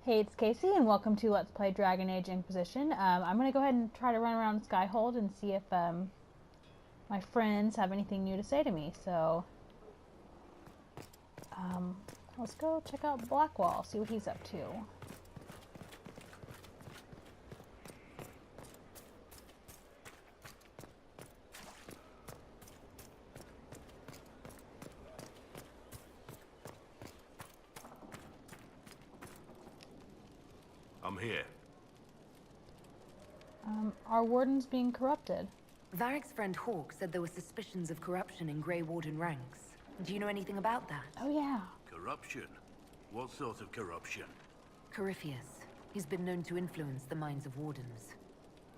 Hey, it's Casey, and welcome to Let's Play Dragon Age Inquisition. I'm going to go ahead and try to run around Skyhold and see if my friends have anything new to say to me. So, let's go check out Blackwall, see what he's up to. I'm here. Our warden's being corrupted. Varric's friend Hawk said there were suspicions of corruption in Grey Warden ranks. Do you know anything about that? Oh yeah. Corruption? What sort of corruption? Corypheus. He's been known to influence the minds of wardens.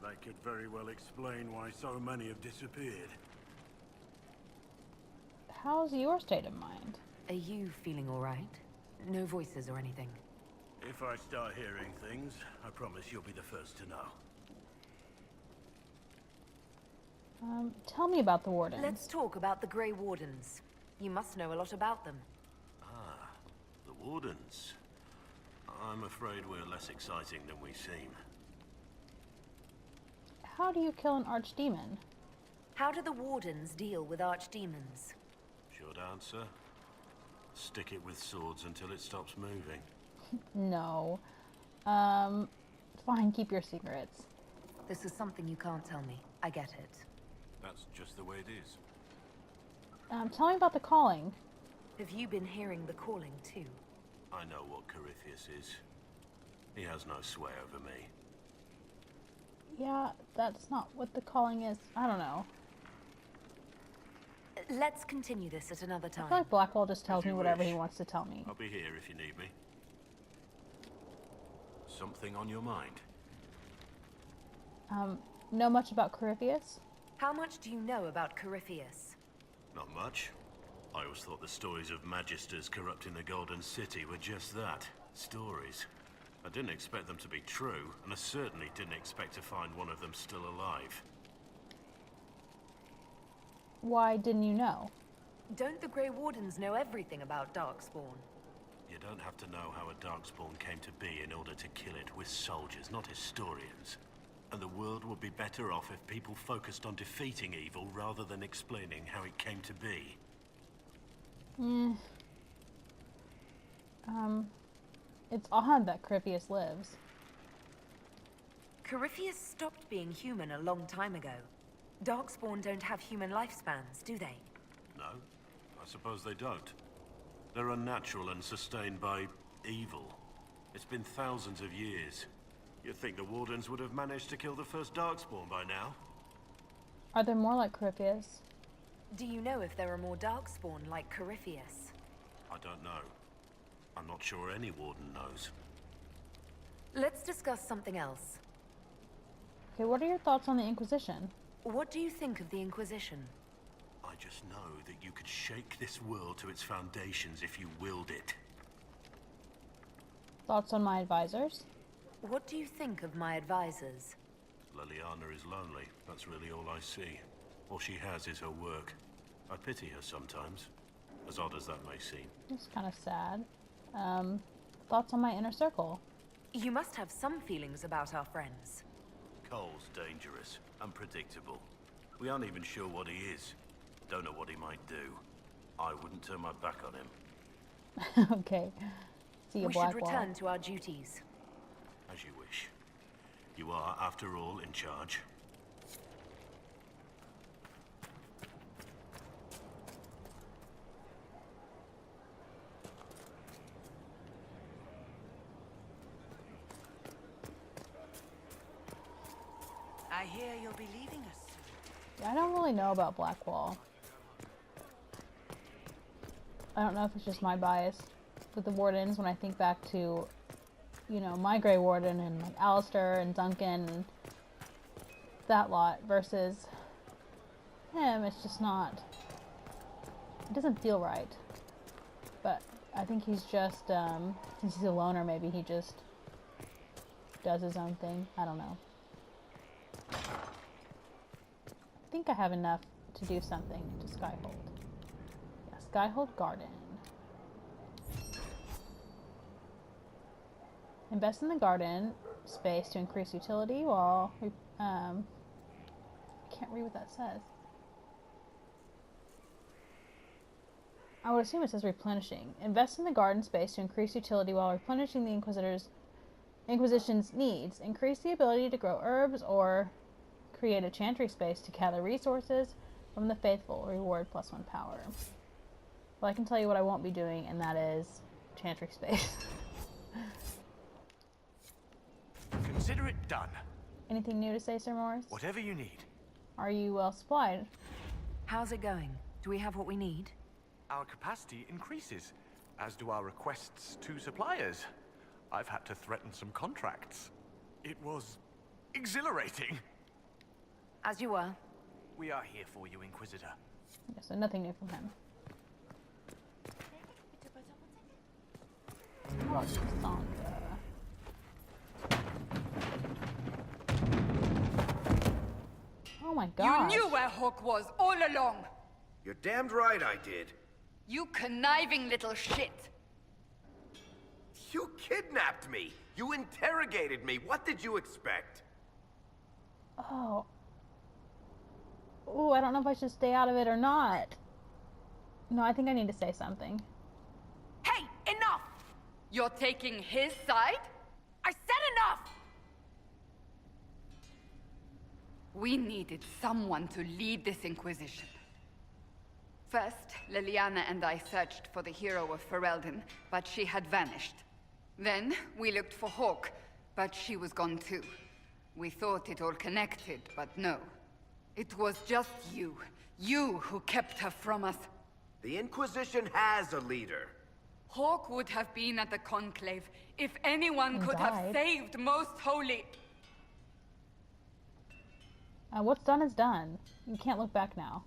That could very well explain why so many have disappeared. How's your state of mind? Are you feeling alright? No voices or anything? If I start hearing things, I promise you'll be the first to know. Tell me about the wardens. Let's talk about the Grey Wardens. You must know a lot about them. Ah, the Wardens. I'm afraid we're less exciting than we seem. How do you kill an archdemon? How do the Wardens deal with archdemons? Short answer? Stick it with swords until it stops moving. No. Fine, keep your secrets. This is something you can't tell me. I get it. That's just the way it is. Tell me about the calling. Have you been hearing the calling too? I know what Corypheus is. He has no sway over me. Yeah, that's not what the calling is. I don't know. Let's continue this at another I time. feel like Blackwall just tells As you me whatever wish. he wants to tell me. I'll be here if you need me. Something on your mind? Know much about Corypheus? How much do you know about Corypheus? Not much. I always thought the stories of Magisters corrupting the Golden City were just that. Stories. I didn't expect them to be true, and I certainly didn't expect to find one of them still alive. Why didn't you know? Don't the Grey Wardens know everything about Darkspawn? You don't have to know how a Darkspawn came to be in order to kill it. We're soldiers, not historians. And the world would be better off if people focused on defeating evil rather than explaining how it came to be. It's odd that Corypheus lives. Corypheus stopped being human a long time ago. Darkspawn don't have human lifespans, do they? No, I suppose they don't. They're unnatural and sustained by evil. It's been thousands of years. You'd think the Wardens would have managed to kill the first Darkspawn by now. Are there more like Corypheus? Do you know if there are more Darkspawn like Corypheus? I don't know. I'm not sure any Warden knows. Let's discuss something else. Okay, what are your thoughts on the Inquisition? What do you think of the Inquisition? I just know that you could shake this world to its foundations if you willed it. Thoughts on my advisors? What do you think of my advisors? Liliana is lonely. That's really all I see. All she has is her work. I pity her sometimes, as odd as that may seem. It's kind of sad. Thoughts on my inner circle? You must have some feelings about our friends. Cole's dangerous, unpredictable. We aren't even sure what he is. Don't know what he might do. I wouldn't turn my back on him. Okay. See you, We should Blackwall. return to our duties. As you wish. You are, after all, in charge. I hear you'll be leaving us soon. I don't really know about Blackwall. I don't know if it's just my bias with the Wardens when I think back to, you know, my Grey Warden and like Alistair and Duncan and that lot versus him. It's just not, it doesn't feel right. But I think he's just, since he's a loner, maybe he just does his own thing. I don't know. I think I have enough to do something to Skyhold. Yeah, Skyhold Garden. Invest in the garden space to increase utility while I can't read what that says. I would assume it says replenishing. Invest in the garden space to increase utility while replenishing the Inquisition's needs. Increase the ability to grow herbs or create a chantry space to gather resources from the faithful. Reward +1 power. Well, I can tell you what I won't be doing, and that is chantry space. Consider it done. Anything new to say, Sir Morris? Whatever you need. Are you well supplied? How's it going? Do we have what we need? Our capacity increases, as do our requests to suppliers. I've had to threaten some contracts. It was exhilarating. As you were. We are here for you, Inquisitor. Yeah, so nothing new from him. Oh, Cassandra. Oh my god. You knew where Hawk was all along! You're damned right I did. You conniving little shit! You kidnapped me! You interrogated me! What did you expect? Oh. Ooh, I don't know if I should stay out of it or not. No, I think I need to say something. Hey, enough! You're taking his side? I said enough! We needed someone to lead this Inquisition. First, Liliana and I searched for the hero of Ferelden, but she had vanished. Then, we looked for Hawk, but she was gone too. We thought it all connected, but no. It was just you. You who kept her from us. The Inquisition has a leader. Hawk would have been at the Conclave if anyone could have saved Most Holy. What's done is done. You can't look back now.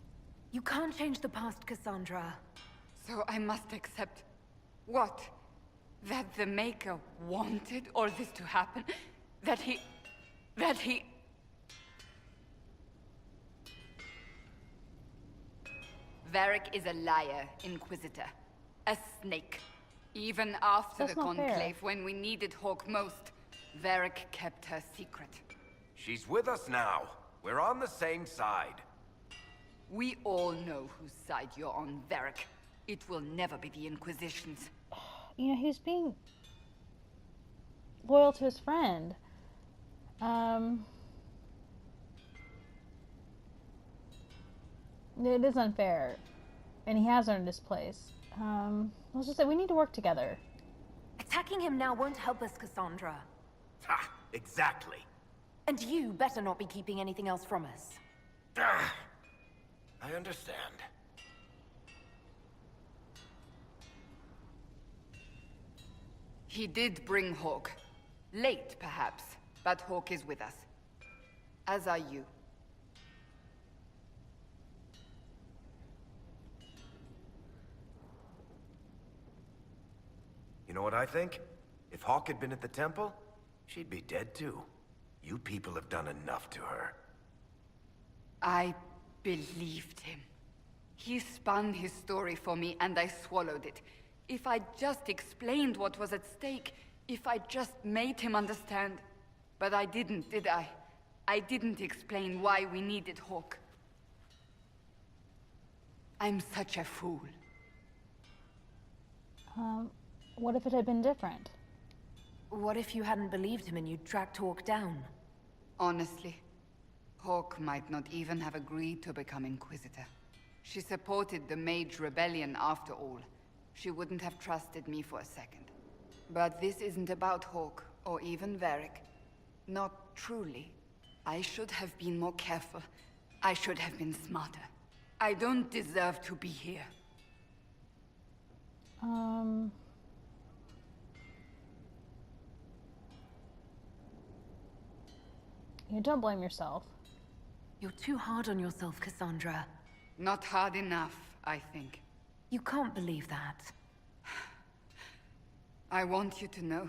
You can't change the past, Cassandra. So I must accept... what? That the Maker wanted all this to happen? That he... Varric is a liar, Inquisitor. A snake. Even after That's the not fair. Conclave, when we needed Hawk most, Varric kept her secret. She's with us now. We're on the same side. We all know whose side you're on, Varric. It will never be the Inquisition's. You know, he's being loyal to his friend. It is unfair. And he has earned his place. Let's just say we need to work together. Attacking him now won't help us, Cassandra. Ha! Exactly. And you better not be keeping anything else from us. Ah, I understand. He did bring Hawk. Late, perhaps, but Hawk is with us. As are you. You know what I think? If Hawk had been at the temple, she'd be dead too. You people have done enough to her. I believed him. He spun his story for me and I swallowed it. If I just explained what was at stake, if I just made him understand. But I didn't, did I? I didn't explain why we needed Hawk. I'm such a fool. What if it had been different? What if you hadn't believed him and you'd tracked Hawk down? Honestly, Hawk might not even have agreed to become Inquisitor. She supported the Mage Rebellion after all. She wouldn't have trusted me for a second. But this isn't about Hawk, or even Varric. Not truly. I should have been more careful. I should have been smarter. I don't deserve to be here. You don't blame yourself. You're too hard on yourself, Cassandra. Not hard enough, I think. You can't believe that. I want you to know,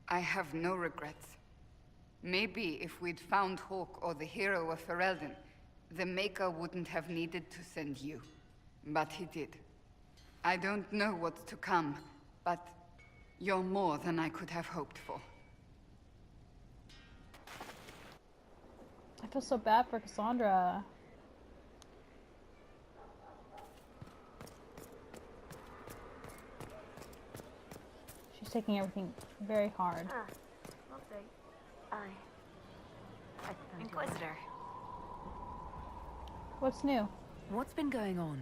I have no regrets. Maybe if we'd found Hawk or the hero of Ferelden, the Maker wouldn't have needed to send you. But he did. I don't know what's to come, but You're more than I could have hoped for. I feel so bad for Cassandra. She's taking everything very hard. Inquisitor. What's new? What's been going on?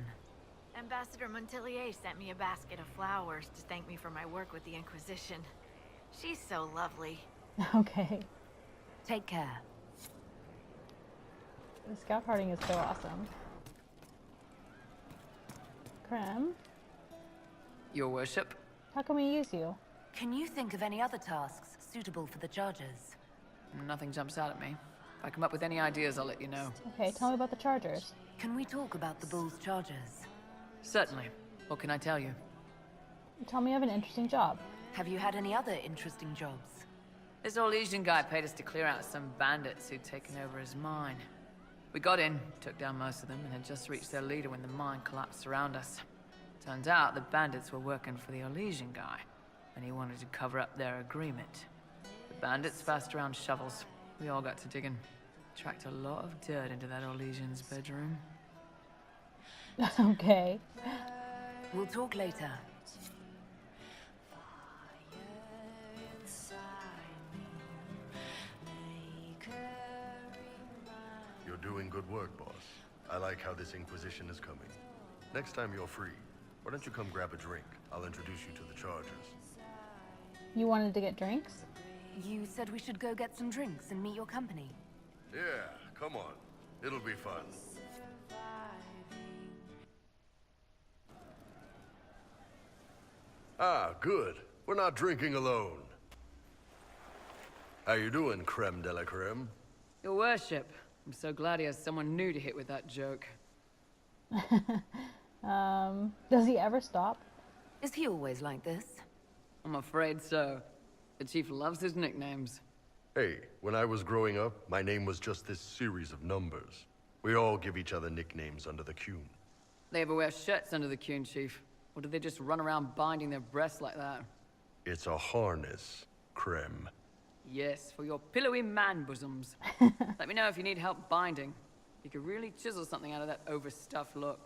Ambassador Montelier sent me a basket of flowers to thank me for my work with the Inquisition. She's so lovely. Okay. Take care. The scout harding is so awesome. Krem, Your worship? how can we use you? Can you think of any other tasks suitable for the Chargers? Nothing jumps out at me. If I come up with any ideas, I'll let you know. Okay, tell me about the Chargers. Can we talk about the Bull's Chargers? Certainly. What can I tell you? Tell me of an interesting job. Have you had any other interesting jobs? This Orlesian guy paid us to clear out some bandits who'd taken over his mine. We got in, took down most of them, and had just reached their leader when the mine collapsed around us. Turns out the bandits were working for the Orlesian guy, and he wanted to cover up their agreement. The bandits passed around shovels. We all got to digging. Tracked a lot of dirt into that Orlesian's bedroom. Okay. We'll talk later. You're doing good work, boss. I like how this Inquisition is coming. Next time you're free, why don't you come grab a drink? I'll introduce you to the Chargers. You wanted to get drinks? You said we should go get some drinks and meet your company. Yeah, come on. It'll be fun. Ah, good. We're not drinking alone. How you doing, creme de la creme? Your worship. I'm so glad he has someone new to hit with that joke. Does he ever stop? Is he always like this? I'm afraid so. The chief loves his nicknames. Hey, when I was growing up, my name was just this series of numbers. We all give each other nicknames under the Qun. They ever wear shirts under the Qun, chief? Or do they just run around binding their breasts like that? It's a harness, creme. Yes, for your pillowy man bosoms. Let me know if you need help binding. You could really chisel something out of that overstuffed look.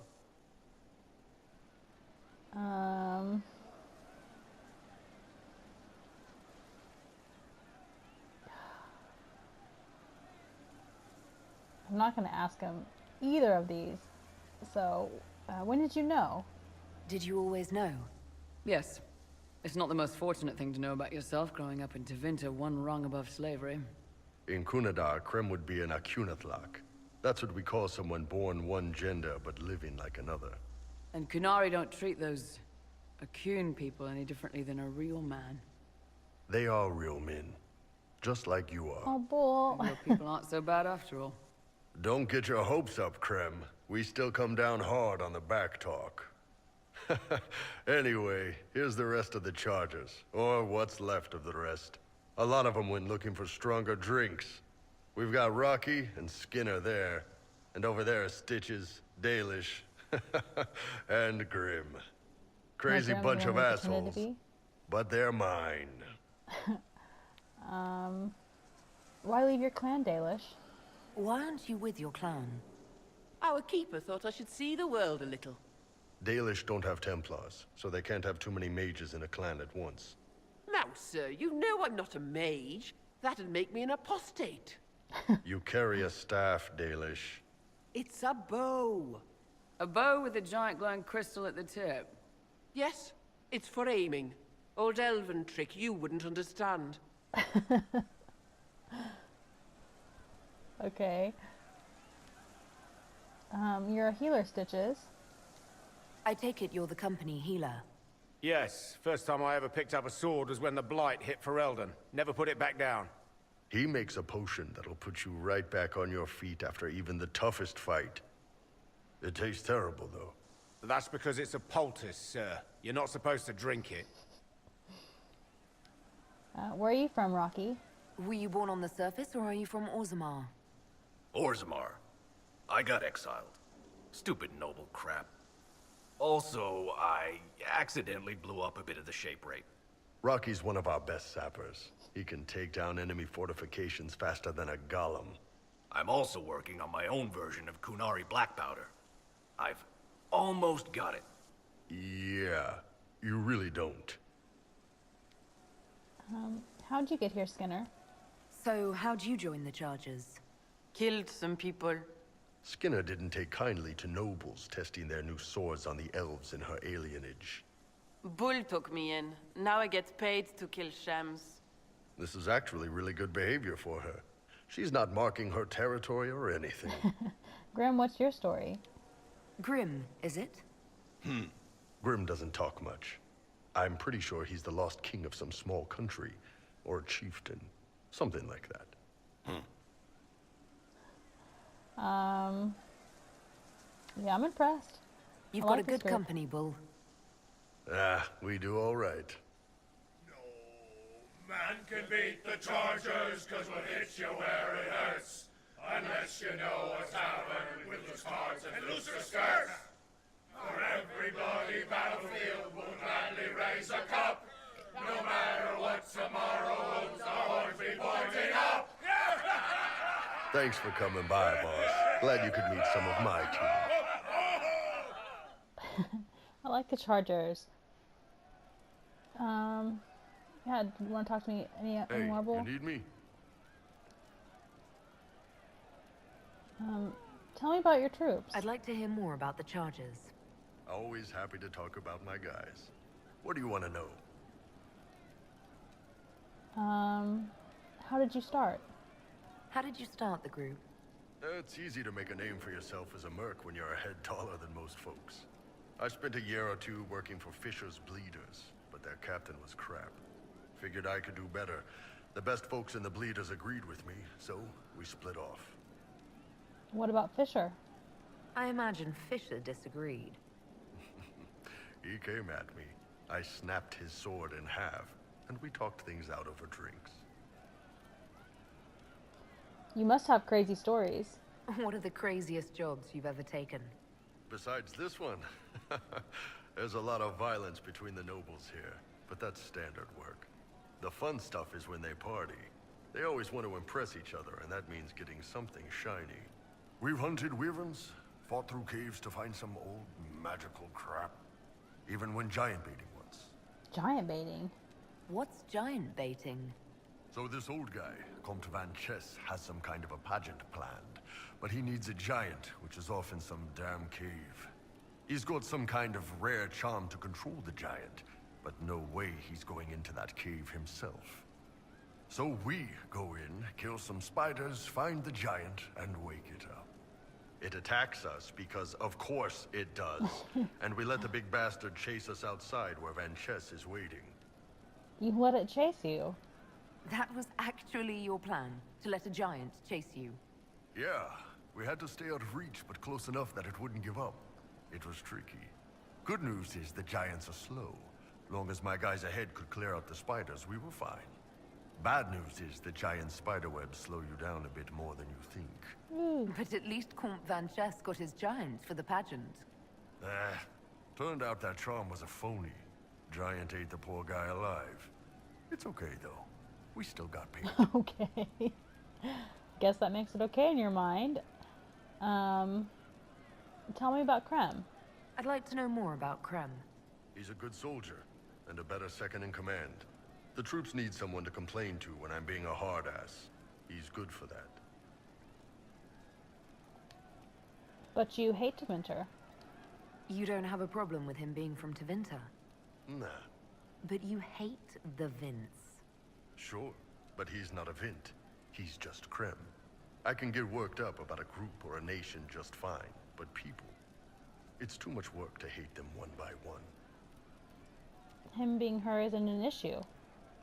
I'm not going to ask him either of these. So, when did you know? Did you always know? Yes. It's not the most fortunate thing to know about yourself growing up in Tevinter, one rung above slavery. In Kunadar, creme would be an Akunathlak. That's what we call someone born one gender but living like another. And Kunari don't treat those Akun people any differently than a real man. They are real men. Just like you are. Oh, bull. Real people aren't so bad after all. Don't get your hopes up, Creme. We still come down hard on the back talk. Anyway, here's the rest of the Chargers. Or what's left of the rest. A lot of them went looking for stronger drinks. We've got Rocky and Skinner there. And over there are Stitches, Dalish, and Grim. Crazy Grim, bunch the of one we pretended to assholes. be? But they're mine. Why leave your clan, Dalish? Why aren't you with your clan? Our keeper thought I should see the world a little. Dalish don't have Templars, so they can't have too many mages in a clan at once. Now, sir, you know I'm not a mage. That'd make me an apostate. You carry a staff, Dalish. It's a bow. A bow with a giant glowing crystal at the tip. Yes, it's for aiming. Old elven trick you wouldn't understand. Okay. You're a healer, Stitches. I take it you're the company healer. Yes, first time I ever picked up a sword was when the Blight hit Ferelden. Never put it back down. He makes a potion that'll put you right back on your feet after even the toughest fight. It tastes terrible, though. That's because it's a poultice, sir. You're not supposed to drink it. Where are you from, Rocky? Were you born on the surface, or are you from Orzammar? Orzammar. I got exiled. Stupid noble crap. Also, I accidentally blew up a bit of the shape rate. Rocky's one of our best sappers. He can take down enemy fortifications faster than a golem. I'm also working on my own version of Kunari black powder. I've almost got it. Yeah, you really don't. How'd you get here, Skinner? So, how'd you join the Chargers? Killed some people. Skinner didn't take kindly to nobles testing their new swords on the elves in her alienage. Bull took me in. Now I get paid to kill shams. This is actually really good behavior for her. She's not marking her territory or anything. Grim, what's your story? Grim, is it? Grim doesn't talk much. I'm pretty sure he's the lost king of some small country, or chieftain. Something like that. Yeah, I'm impressed. You've I got like a this good group. company, Bull. We do all right. Man can beat the Chargers, cause we'll hit you where it hurts. Unless you know what's happened with loose cards and looser skirts. For every bloody battlefield, we'll gladly raise a cup. No matter what tomorrow holds, our horns be pointing up. Thanks for coming by, boss. Glad you could meet some of my team. I like the Chargers. Yeah, do you want to talk to me any more, Bull? You need me? Tell me about your troops. I'd like to hear more about the Chargers. Always happy to talk about my guys. What do you want to know? How did you start? How did you start the group? It's easy to make a name for yourself as a merc when you're a head taller than most folks. I spent a year or two working for Fisher's Bleeders, but their captain was crap. Figured I could do better. The best folks in the Bleeders agreed with me, so we split off. What about Fisher? I imagine Fisher disagreed. He came at me. I snapped his sword in half, and we talked things out over drinks. You must have crazy stories. What are the craziest jobs you've ever taken? Besides this one, there's a lot of violence between the nobles here, but that's standard work. The fun stuff is when they party. They always want to impress each other, and that means getting something shiny. We've hunted wyverns, fought through caves to find some old magical crap. Even went giant baiting once. Giant baiting? What's giant baiting? So this old guy, Comte Van Chess, has some kind of a pageant planned. But he needs a giant, which is off in some damn cave. He's got some kind of rare charm to control the giant, but no way he's going into that cave himself. So we go in, kill some spiders, find the giant, and wake it up. It attacks us because, of course, it does. And we let the big bastard chase us outside where Van Chess is waiting. You let it chase you? That was actually your plan, to let a giant chase you? Yeah, we had to stay out of reach, but close enough that it wouldn't give up. It was tricky. Good news is the giants are slow. Long as my guys ahead could clear out the spiders, we were fine. Bad news is the giant spiderwebs slow you down a bit more than you think. But at least Comte Van Chess got his giant for the pageant. Turned out that charm was a phony. Giant ate the poor guy alive. It's okay, though. We still got paid. Okay. Guess that makes it okay in your mind. Tell me about Krem. I'd like to know more about Krem. He's a good soldier, and a better second in command. The troops need someone to complain to when I'm being a hard-ass. He's good for that. But you hate Tevinter. You don't have a problem with him being from Tevinter? Nah. But you hate the Vince. Sure, but he's not a Vint. He's just Krem. I can get worked up about a group or a nation just fine, but people... It's too much work to hate them one by one. Him being her isn't an issue.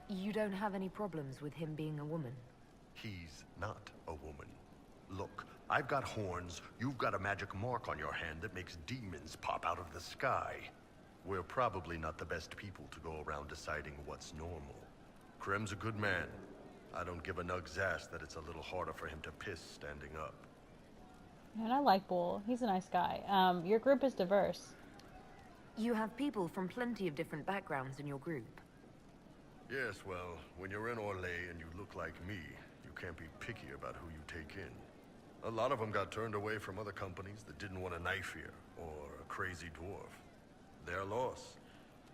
You don't have any problems with him being a woman? He's not a woman. Look, I've got horns, you've got a magic mark on your hand that makes demons pop out of the sky. We're probably not the best people to go around deciding what's normal. Krem's a good man. I don't give a nug's ass that it's a little harder for him to piss standing up. And I like Bull. He's a nice guy. Your group is diverse. You have people from plenty of different backgrounds in your group. Yes, well, when you're in Orlais and you look like me, you can't be picky about who you take in. A lot of them got turned away from other companies that didn't want a knife here, or a crazy dwarf. Their loss.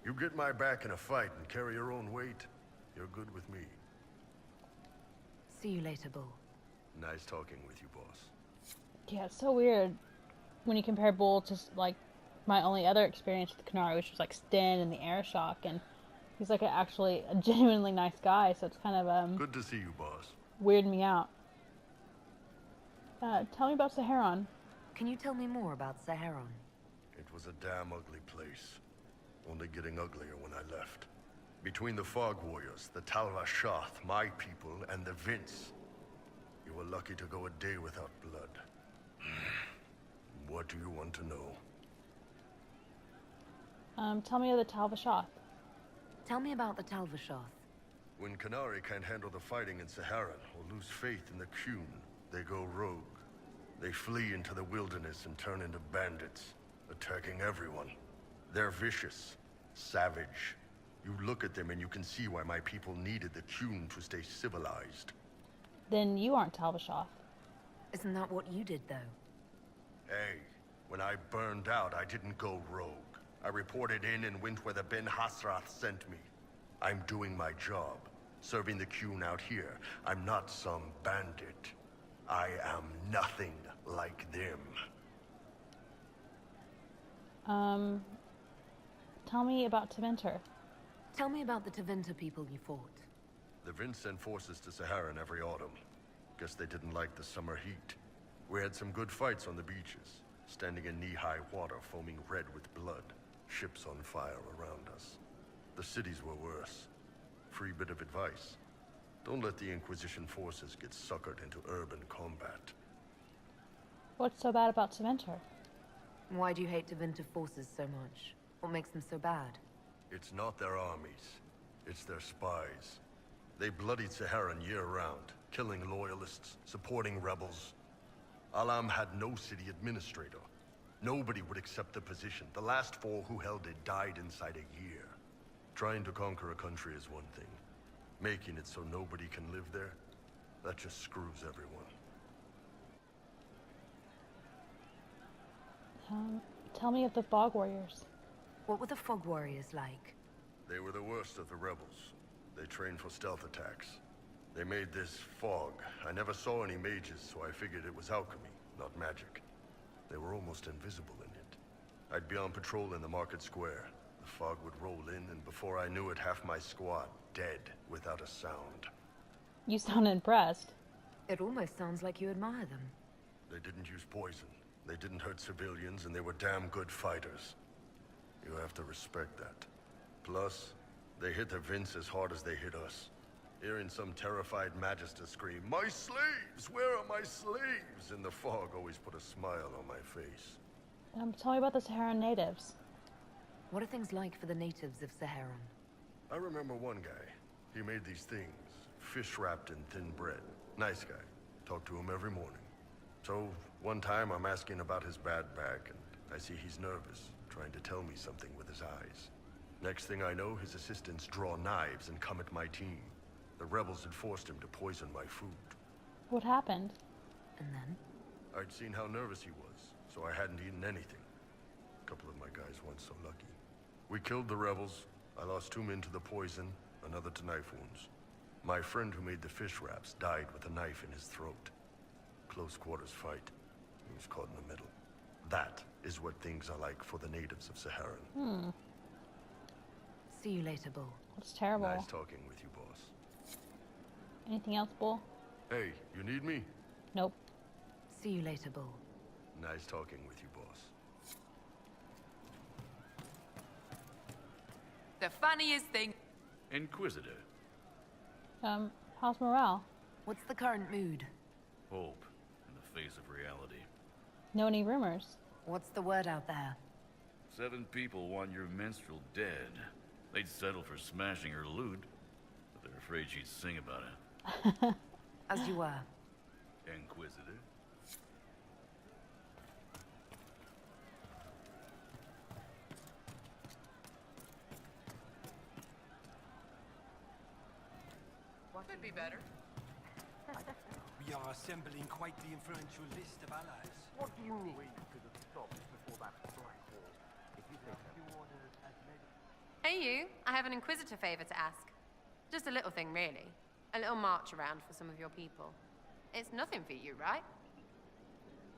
You get my back in a fight and carry your own weight, you're good with me. See you later, Bull. Nice talking with you, boss. Yeah, it's so weird when you compare Bull to, like, my only other experience with Qunari, which was, like, Sten and the Air Shock, and he's, like, actually a genuinely nice guy, so it's kind of, Good to see you, boss. Weirded me out. Tell me about Saharon. Can you tell me more about Saharon? It was a damn ugly place. Only getting uglier when I left. Between the Fog Warriors, the Tal'Vashoth, my people, and the Vince. You were lucky to go a day without blood. What do you want to know? Tell me of the Tal'Vashoth. Tell me about the Tal'Vashoth. When Qunari can't handle the fighting in Saharan or lose faith in the Qun, they go rogue. They flee into the wilderness and turn into bandits, attacking everyone. They're vicious, savage. You look at them and you can see why my people needed the Qun to stay civilized. Then you aren't Tal'Vashoth. Isn't that what you did, though? Hey, when I burned out, I didn't go rogue. I reported in and went where the Ben Hasrath sent me. I'm doing my job, serving the Qun out here. I'm not some bandit. I am nothing like them. Tell me about Tevinter. Tell me about the Tevinter people you fought. The Vince sent forces to Saharan every autumn. Guess they didn't like the summer heat. We had some good fights on the beaches, standing in knee-high water foaming red with blood, ships on fire around us. The cities were worse. Free bit of advice. Don't let the Inquisition forces get suckered into urban combat. What's so bad about Tevinter? Why do you hate Tevinter forces so much? What makes them so bad? It's not their armies. It's their spies. They bloodied Saharan year-round, killing loyalists, supporting rebels. Alam had no city administrator. Nobody would accept the position. The last 4 who held it died inside a year. Trying to conquer a country is one thing. Making it so nobody can live there, that just screws everyone. Tell me of the Fog Warriors. What were the Fog Warriors like? They were the worst of the rebels. They trained for stealth attacks. They made this fog. I never saw any mages, so I figured it was alchemy, not magic. They were almost invisible in it. I'd be on patrol in the market square. The fog would roll in, and before I knew it, half my squad dead without a sound. You sound impressed. It almost sounds like you admire them. They didn't use poison. They didn't hurt civilians, and they were damn good fighters. You have to respect that. Plus, they hit the Vince as hard as they hit us. Hearing some terrified Magister scream, "My slaves! Where are my slaves?" in the fog always put a smile on my face. Tell me about the Saharan natives. What are things like for the natives of Saharan? I remember one guy. He made these things, fish wrapped in thin bread. Nice guy. Talked to him every morning. So, one time I'm asking about his bad back, and I see he's nervous, trying to tell me something with his eyes. Next thing I know, his assistants draw knives and come at my team. The rebels had forced him to poison my food. What happened? And then? I'd seen how nervous he was, so I hadn't eaten anything. A couple of my guys weren't so lucky. We killed the rebels. I lost 2 men to the poison, another to knife wounds. My friend who made the fish wraps died with a knife in his throat. Close quarters fight. He was caught in the middle. That is what things are like for the natives of Saharan. See you later, Bull. That's terrible. Nice talking with you, boss. Anything else, Bull? Hey, you need me? Nope. See you later, Bull. Nice talking with you, boss. The funniest thing. Inquisitor. How's morale? What's the current mood? Hope in the face of reality. Know any rumors? What's the word out there? 7 people want your minstrel dead. They'd settle for smashing her lute, but they're afraid she'd sing about it. As you were. Inquisitor. Could be better. We are assembling quite the influential list of allies. What do you need? We could have stopped before that black wall. If you take a few orders as many... Hey you, I have an Inquisitor favor to ask. Just a little thing, really. A little march around for some of your people. It's nothing for you, right?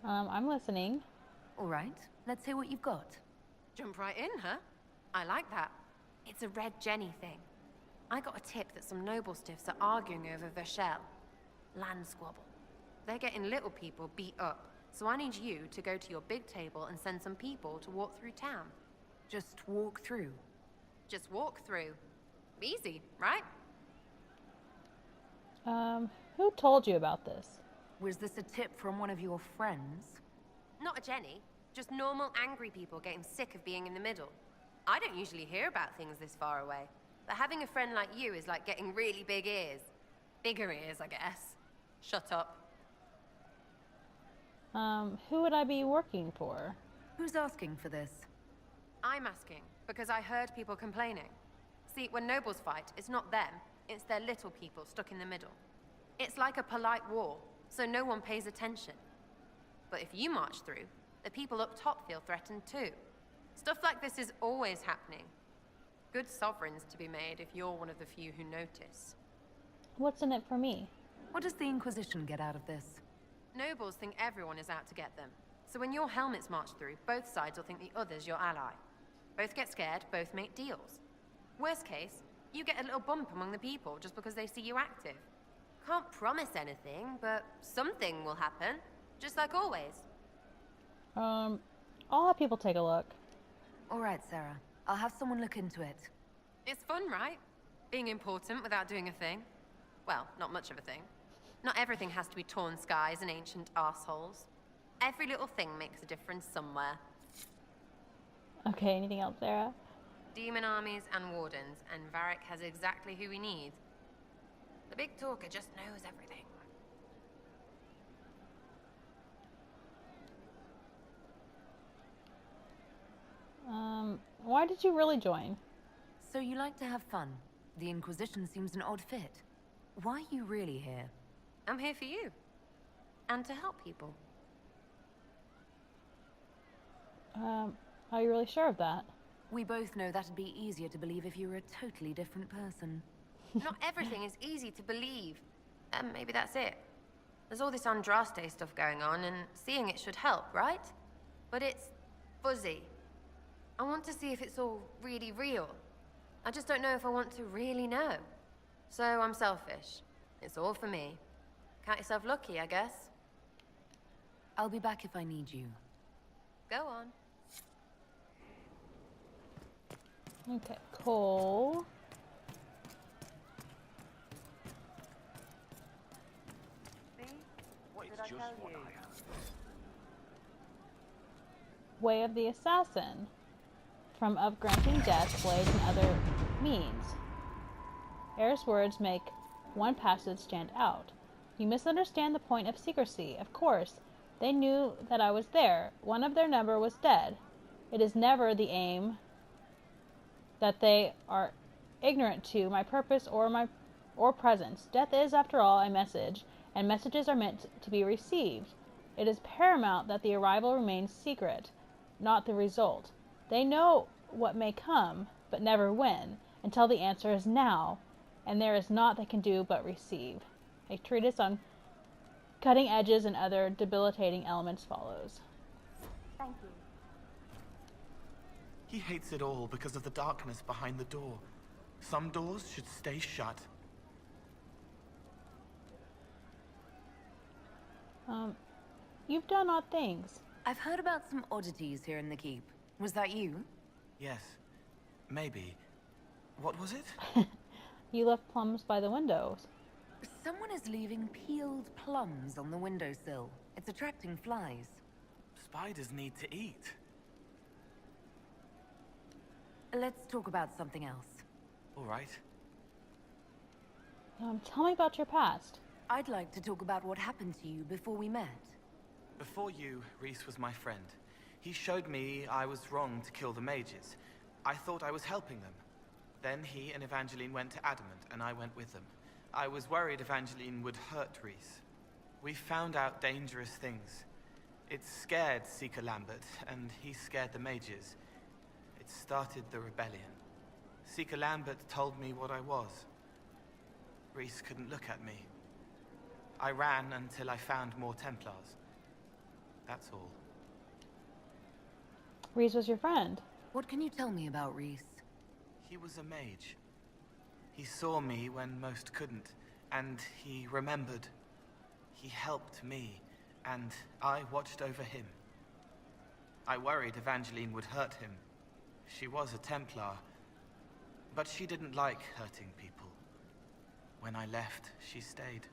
I'm listening. All right, let's hear what you've got. Jump right in, huh? I like that. It's a Red Jenny thing. I got a tip that some noble stiffs are arguing over Vershel. Land squabble. They're getting little people beat up, so I need you to go to your big table and send some people to walk through town. Just walk through? Just walk through. Easy, right? Who told you about this? Was this a tip from one of your friends? Not a Jenny. Just normal angry people getting sick of being in the middle. I don't usually hear about things this far away, but having a friend like you is like getting really big ears. Bigger ears, I guess. Shut up. Who would I be working for? Who's asking for this? I'm asking, because I heard people complaining. See, when nobles fight, it's not them, it's their little people stuck in the middle. It's like a polite war, so no one pays attention. But if you march through, the people up top feel threatened too. Stuff like this is always happening. Good sovereigns to be made if you're one of the few who notice. What's in it for me? What does the Inquisition get out of this? Nobles think everyone is out to get them. So when your helmets march through, both sides will think the other's your ally. Both get scared, both make deals. Worst case, you get a little bump among the people just because they see you active. Can't promise anything, but something will happen. Just like always. I'll have people take a look. All right, Sarah. I'll have someone look into it. It's fun, right? Being important without doing a thing. Well, not much of a thing. Not everything has to be torn skies and ancient arseholes. Every little thing makes a difference somewhere. Okay, anything else, Sarah? Demon armies and wardens, and Varric has exactly who we need. The big talker just knows everything. Why did you really join? So you like to have fun. The Inquisition seems an odd fit. Why are you really here? I'm here for you. And to help people. Are you really sure of that? We both know that'd be easier to believe if you were a totally different person. Not everything is easy to believe. And maybe that's it. There's all this Andraste stuff going on, and seeing it should help, right? But it's fuzzy. I want to see if it's all really real. I just don't know if I want to really know. So I'm selfish. It's all for me. Count yourself lucky, I guess. I'll be back if I need you. Go on. Okay, Cole. See? What did I tell you? Way of the Assassin. From of granting death, blade, and other means. Air's words make one passage stand out. You misunderstand the point of secrecy. Of course, they knew that I was there. One of their number was dead. It is never the aim that they are ignorant to my purpose or presence. Death is, after all, a message, and messages are meant to be received. It is paramount that the arrival remains secret, not the result. They know what may come, but never when, until the answer is now, and there is naught they can do but receive. A treatise on cutting edges and other debilitating elements follows. Thank you. He hates it all because of the darkness behind the door. Some doors should stay shut. You've done odd things. I've heard about some oddities here in the keep. Was that you? Yes. Maybe. What was it? You left plums by the windows. Someone is leaving peeled plums on the windowsill. It's attracting flies. Spiders need to eat. Let's talk about something else. All right. Tell me about your past. I'd like to talk about what happened to you before we met. Before you, Reese was my friend. He showed me I was wrong to kill the mages. I thought I was helping them. Then he and Evangeline went to Adamant, and I went with them. I was worried Evangeline would hurt Reese. We found out dangerous things. It scared Seeker Lambert, and he scared the mages. It started the rebellion. Seeker Lambert told me what I was. Reese couldn't look at me. I ran until I found more Templars. That's all. Reese was your friend. What can you tell me about Reese? He was a mage. He saw me when most couldn't, and he remembered. He helped me, and I watched over him. I worried Evangeline would hurt him. She was a Templar, but she didn't like hurting people. When I left, she stayed.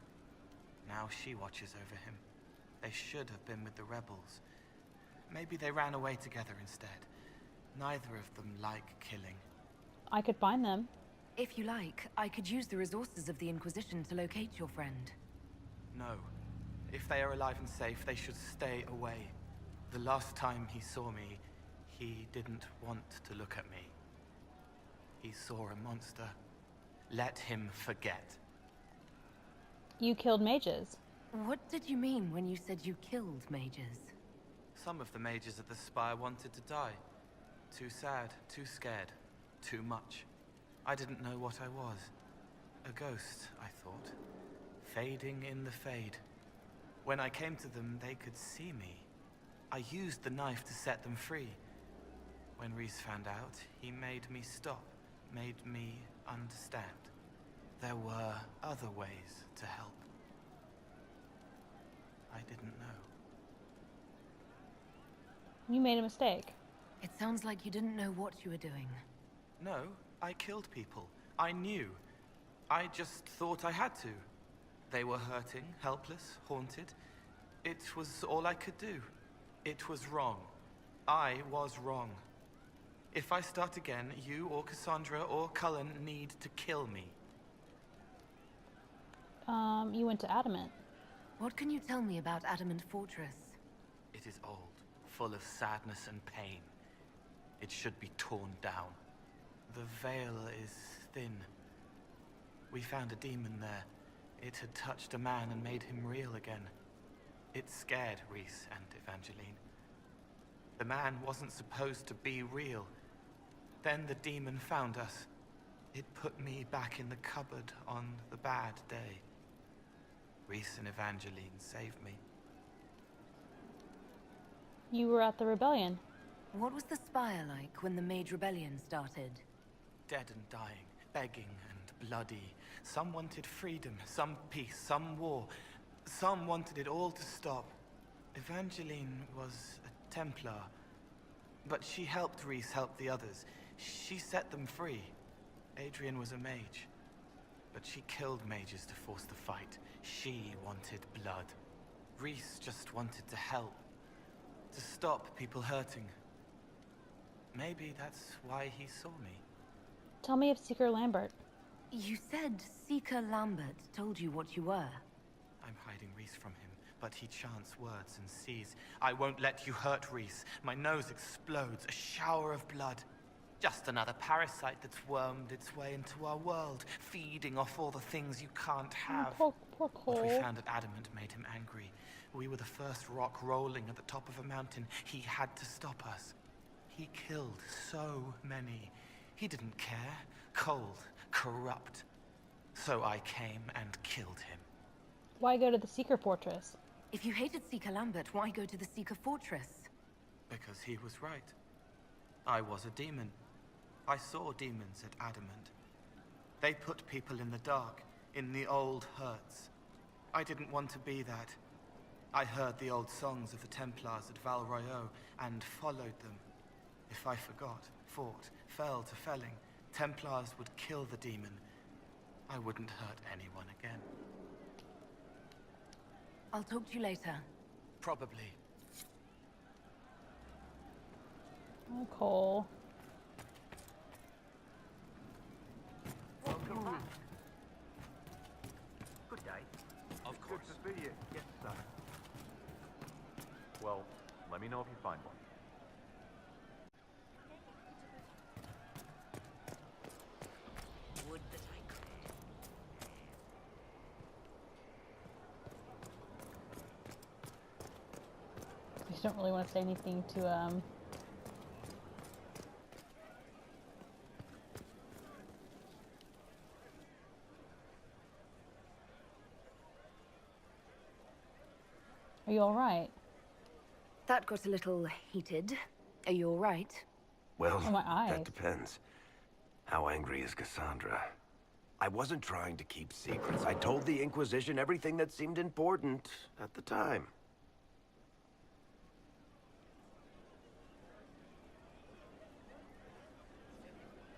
Now she watches over him. They should have been with the rebels. Maybe they ran away together instead. Neither of them like killing. I could find them. If you like, I could use the resources of the Inquisition to locate your friend. No. If they are alive and safe, they should stay away. The last time he saw me, he didn't want to look at me. He saw a monster. Let him forget. You killed mages. What did you mean when you said you killed mages? Some of the mages at the Spire wanted to die. Too sad, too scared, too much. I didn't know what I was. A ghost, I thought. Fading in the fade. When I came to them, they could see me. I used the knife to set them free. When Reese found out, he made me stop, made me understand. There were other ways to help. I didn't know. You made a mistake. It sounds like you didn't know what you were doing. No, I killed people. I knew. I just thought I had to. They were hurting, helpless, haunted. It was all I could do. It was wrong. I was wrong. If I start again, you or Cassandra or Cullen need to kill me. You went to Adamant. What can you tell me about Adamant Fortress? It is old, full of sadness and pain. It should be torn down. The veil is thin. We found a demon there. It had touched a man and made him real again. It scared Reese and Evangeline. The man wasn't supposed to be real. Then the demon found us. It put me back in the cupboard on the bad day. Reese and Evangeline saved me. You were at the rebellion. What was the Spire like when the Mage Rebellion started? Dead and dying, begging and bloody. Some wanted freedom, some peace, some war. Some wanted it all to stop. Evangeline was a Templar, but she helped Reese help the others. She set them free. Adrian was a mage, but she killed mages to force the fight. She wanted blood. Reese just wanted to help, to stop people hurting. Maybe that's why he saw me. Tell me of Seeker Lambert. You said Seeker Lambert told you what you were. I'm hiding Reese from him, but he chants words and sees. I won't let you hurt Reese. My nose explodes, a shower of blood. Just another parasite that's wormed its way into our world, feeding off all the things you can't have. Poor Cole. What we found at Adamant made him angry. We were the first rock rolling at the top of a mountain. He had to stop us. He killed so many. He didn't care. Cold, corrupt. So I came and killed him. Why go to the Seeker Fortress? If you hated Seeker Lambert, why go to the Seeker Fortress? Because he was right. I was a demon. I saw demons at Adamant. They put people in the dark, in the old hurts. I didn't want to be that. I heard the old songs of the Templars at Val Royeaux and followed them. If I forgot, fought, fell to felling, Templars would kill the demon. I wouldn't hurt anyone again. I'll talk to you later. Probably. Oh, Cole. Welcome back. Good day. Of course. Good to see you. Yes, sir. Well, let me know if you find one. Would that I could. just don't really want to say anything to, Are you alright? That got a little heated. Are you alright? Well, Oh, my eyes. that depends. How angry is Cassandra? I wasn't trying to keep secrets. I told the Inquisition everything that seemed important at the time.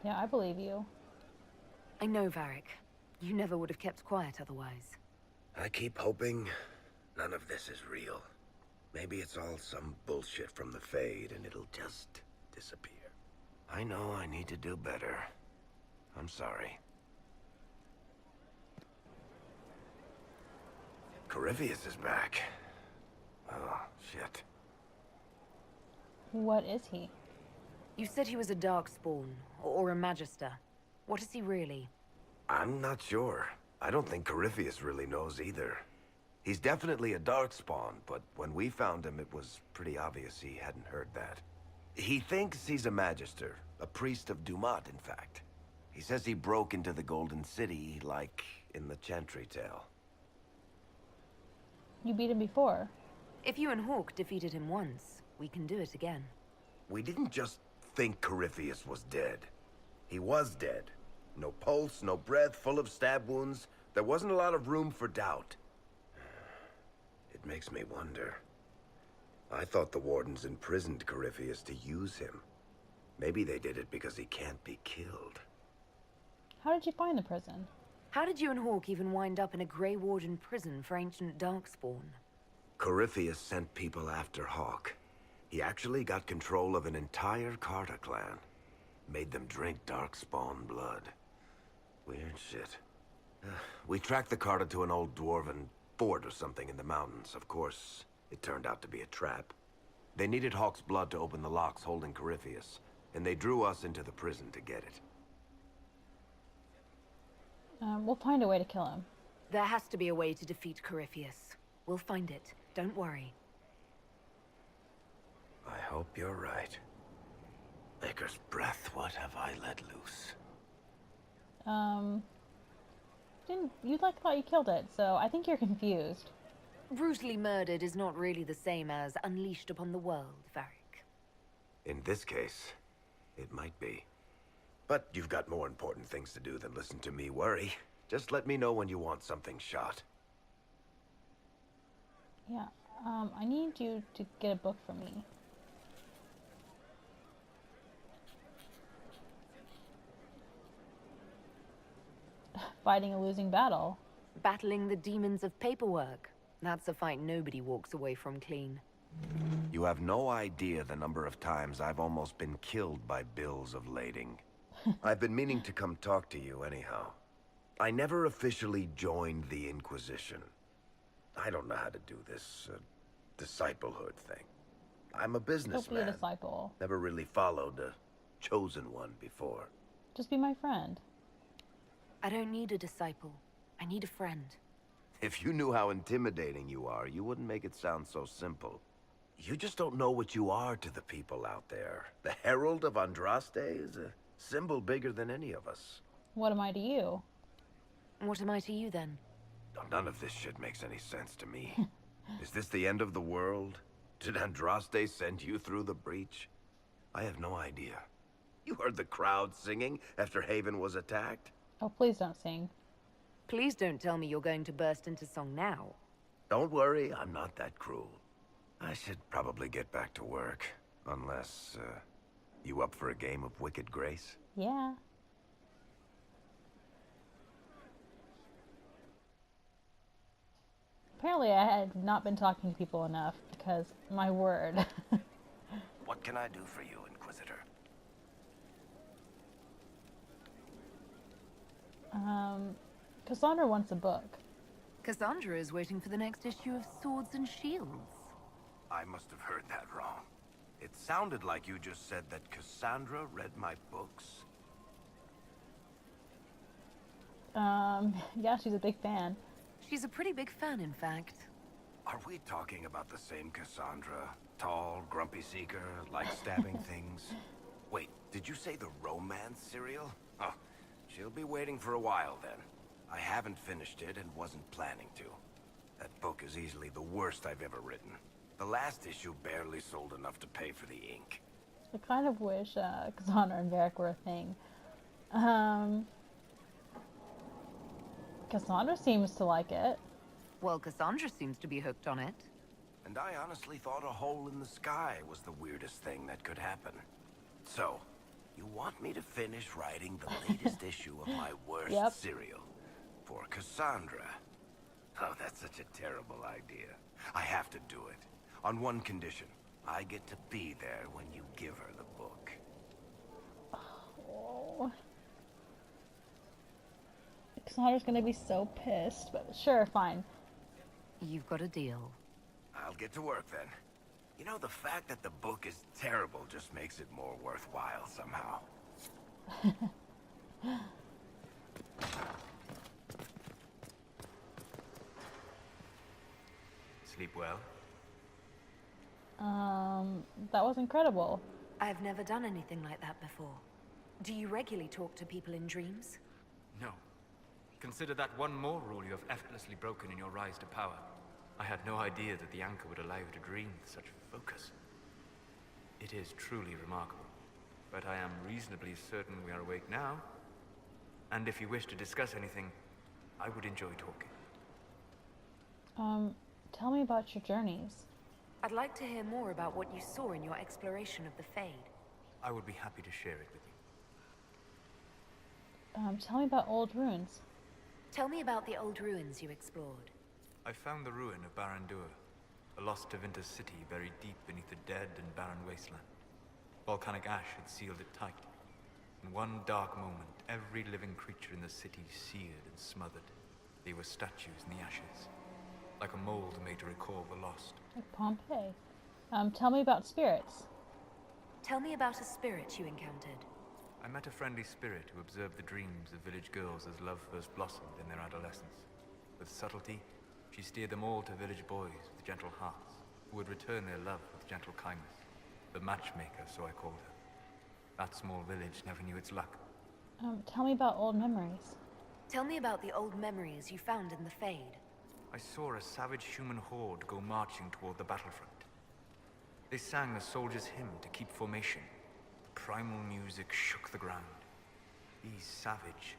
Yeah, I believe you. I know, Varric. You never would have kept quiet otherwise. I keep hoping none of this is real. Maybe it's all some bullshit from the Fade and it'll just disappear. I know I need to do better. I'm sorry. Corypheus is back. Oh, shit. What is he? You said he was a Darkspawn, or a Magister. What is he really? I'm not sure. I don't think Corypheus really knows either. He's definitely a Darkspawn, but when we found him, it was pretty obvious he hadn't heard that. He thinks he's a Magister, a priest of Dumat, in fact. He says he broke into the Golden City, like in the Chantry tale. You beat him before. If you and Hawk defeated him once, we can do it again. We didn't just think Corypheus was dead. He was dead. No pulse, no breath, full of stab wounds. There wasn't a lot of room for doubt. It makes me wonder. I thought the Wardens imprisoned Corypheus to use him. Maybe they did it because he can't be killed. How did you find the prison? How did you and Hawk even wind up in a Grey Warden prison for ancient Darkspawn? Corypheus sent people after Hawk. He actually got control of an entire Carter clan. Made them drink Darkspawn blood. Weird shit. We tracked the Carter to an old dwarven fort or something in the mountains. Of course, it turned out to be a trap. They needed Hawk's blood to open the locks holding Corypheus, and they drew us into the prison to get it. We'll find a way to kill him. There has to be a way to defeat Corypheus. We'll find it. Don't worry. I hope you're right. Maker's breath, what have I let loose? You thought you killed it, so I think you're confused. Brutally murdered is not really the same as unleashed upon the world, Varric. In this case, it might be. But you've got more important things to do than listen to me worry. Just let me know when you want something shot. Yeah, I need you to get a book for me. Fighting a losing battle. Battling the demons of paperwork. That's a fight nobody walks away from clean. You have no idea the number of times I've almost been killed by bills of lading. I've been meaning to come talk to you anyhow. I never officially joined the Inquisition. I don't know how to do this disciplehood thing. I'm a businessman. Don't be a disciple. Never really followed a chosen one before. Just be my friend. I don't need a disciple. I need a friend. If you knew how intimidating you are, you wouldn't make it sound so simple. You just don't know what you are to the people out there. The Herald of Andraste is a symbol bigger than any of us. What am I to you? What am I to you, then? None of this shit makes any sense to me. Is this the end of the world? Did Andraste send you through the breach? I have no idea. You heard the crowd singing after Haven was attacked? Oh, please don't sing. Please don't tell me you're going to burst into song now. Don't worry, I'm not that cruel. I should probably get back to work. Unless, you up for a game of Wicked Grace? Yeah. Apparently I had not been talking to people enough, because, my word. What can I do for you, Inquisitor? Cassandra wants a book. Cassandra is waiting for the next issue of Swords and Shields. I must have heard that wrong. It sounded like you just said that Cassandra read my books. Yeah, she's a big fan. She's a pretty big fan, in fact. Are we talking about the same Cassandra? Tall, grumpy seeker, like stabbing things? Wait, did you say the romance serial? Oh, she'll be waiting for a while then. I haven't finished it and wasn't planning to. That book is easily the worst I've ever written. The last issue barely sold enough to pay for the ink. I kind of wish Cassandra and Varric were a thing. Cassandra seems to like it. Well, Cassandra seems to be hooked on it. And I honestly thought a hole in the sky was the weirdest thing that could happen. So, you want me to finish writing the latest issue of my worst serial? For Cassandra? Oh, that's such a terrible idea. I have to do it. On one condition. I get to be there when you give her the book. Oh. Cassandra's gonna be so pissed, but sure, fine. You've got a deal. I'll get to work then. You know, the fact that the book is terrible just makes it more worthwhile somehow. Sleep well? That was incredible. I've never done anything like that before. Do you regularly talk to people in dreams? No. Consider that one more rule you have effortlessly broken in your rise to power. I had no idea that the anchor would allow you to dream with such focus. It is truly remarkable. But I am reasonably certain we are awake now. And if you wish to discuss anything, I would enjoy talking. Tell me about your journeys. I'd like to hear more about what you saw in your exploration of the Fade. I would be happy to share it with you. Tell me about old ruins. Tell me about the old ruins you explored. I found the ruin of Barandur, a lost Tevinter city buried deep beneath a dead and barren wasteland. Volcanic ash had sealed it tight. In one dark moment, every living creature in the city seared and smothered. They were statues in the ashes, like a mold made to recall the lost. Like Pompeii. Tell me about spirits. Tell me about a spirit you encountered. I met a friendly spirit who observed the dreams of village girls as love first blossomed in their adolescence. With subtlety, she steered them all to village boys with gentle hearts, who would return their love with gentle kindness. The matchmaker, so I called her. That small village never knew its luck. Tell me about old memories. Tell me about the old memories you found in the Fade. I saw a savage human horde go marching toward the battlefront. They sang a soldier's hymn to keep formation. Primal music shook the ground. These savage,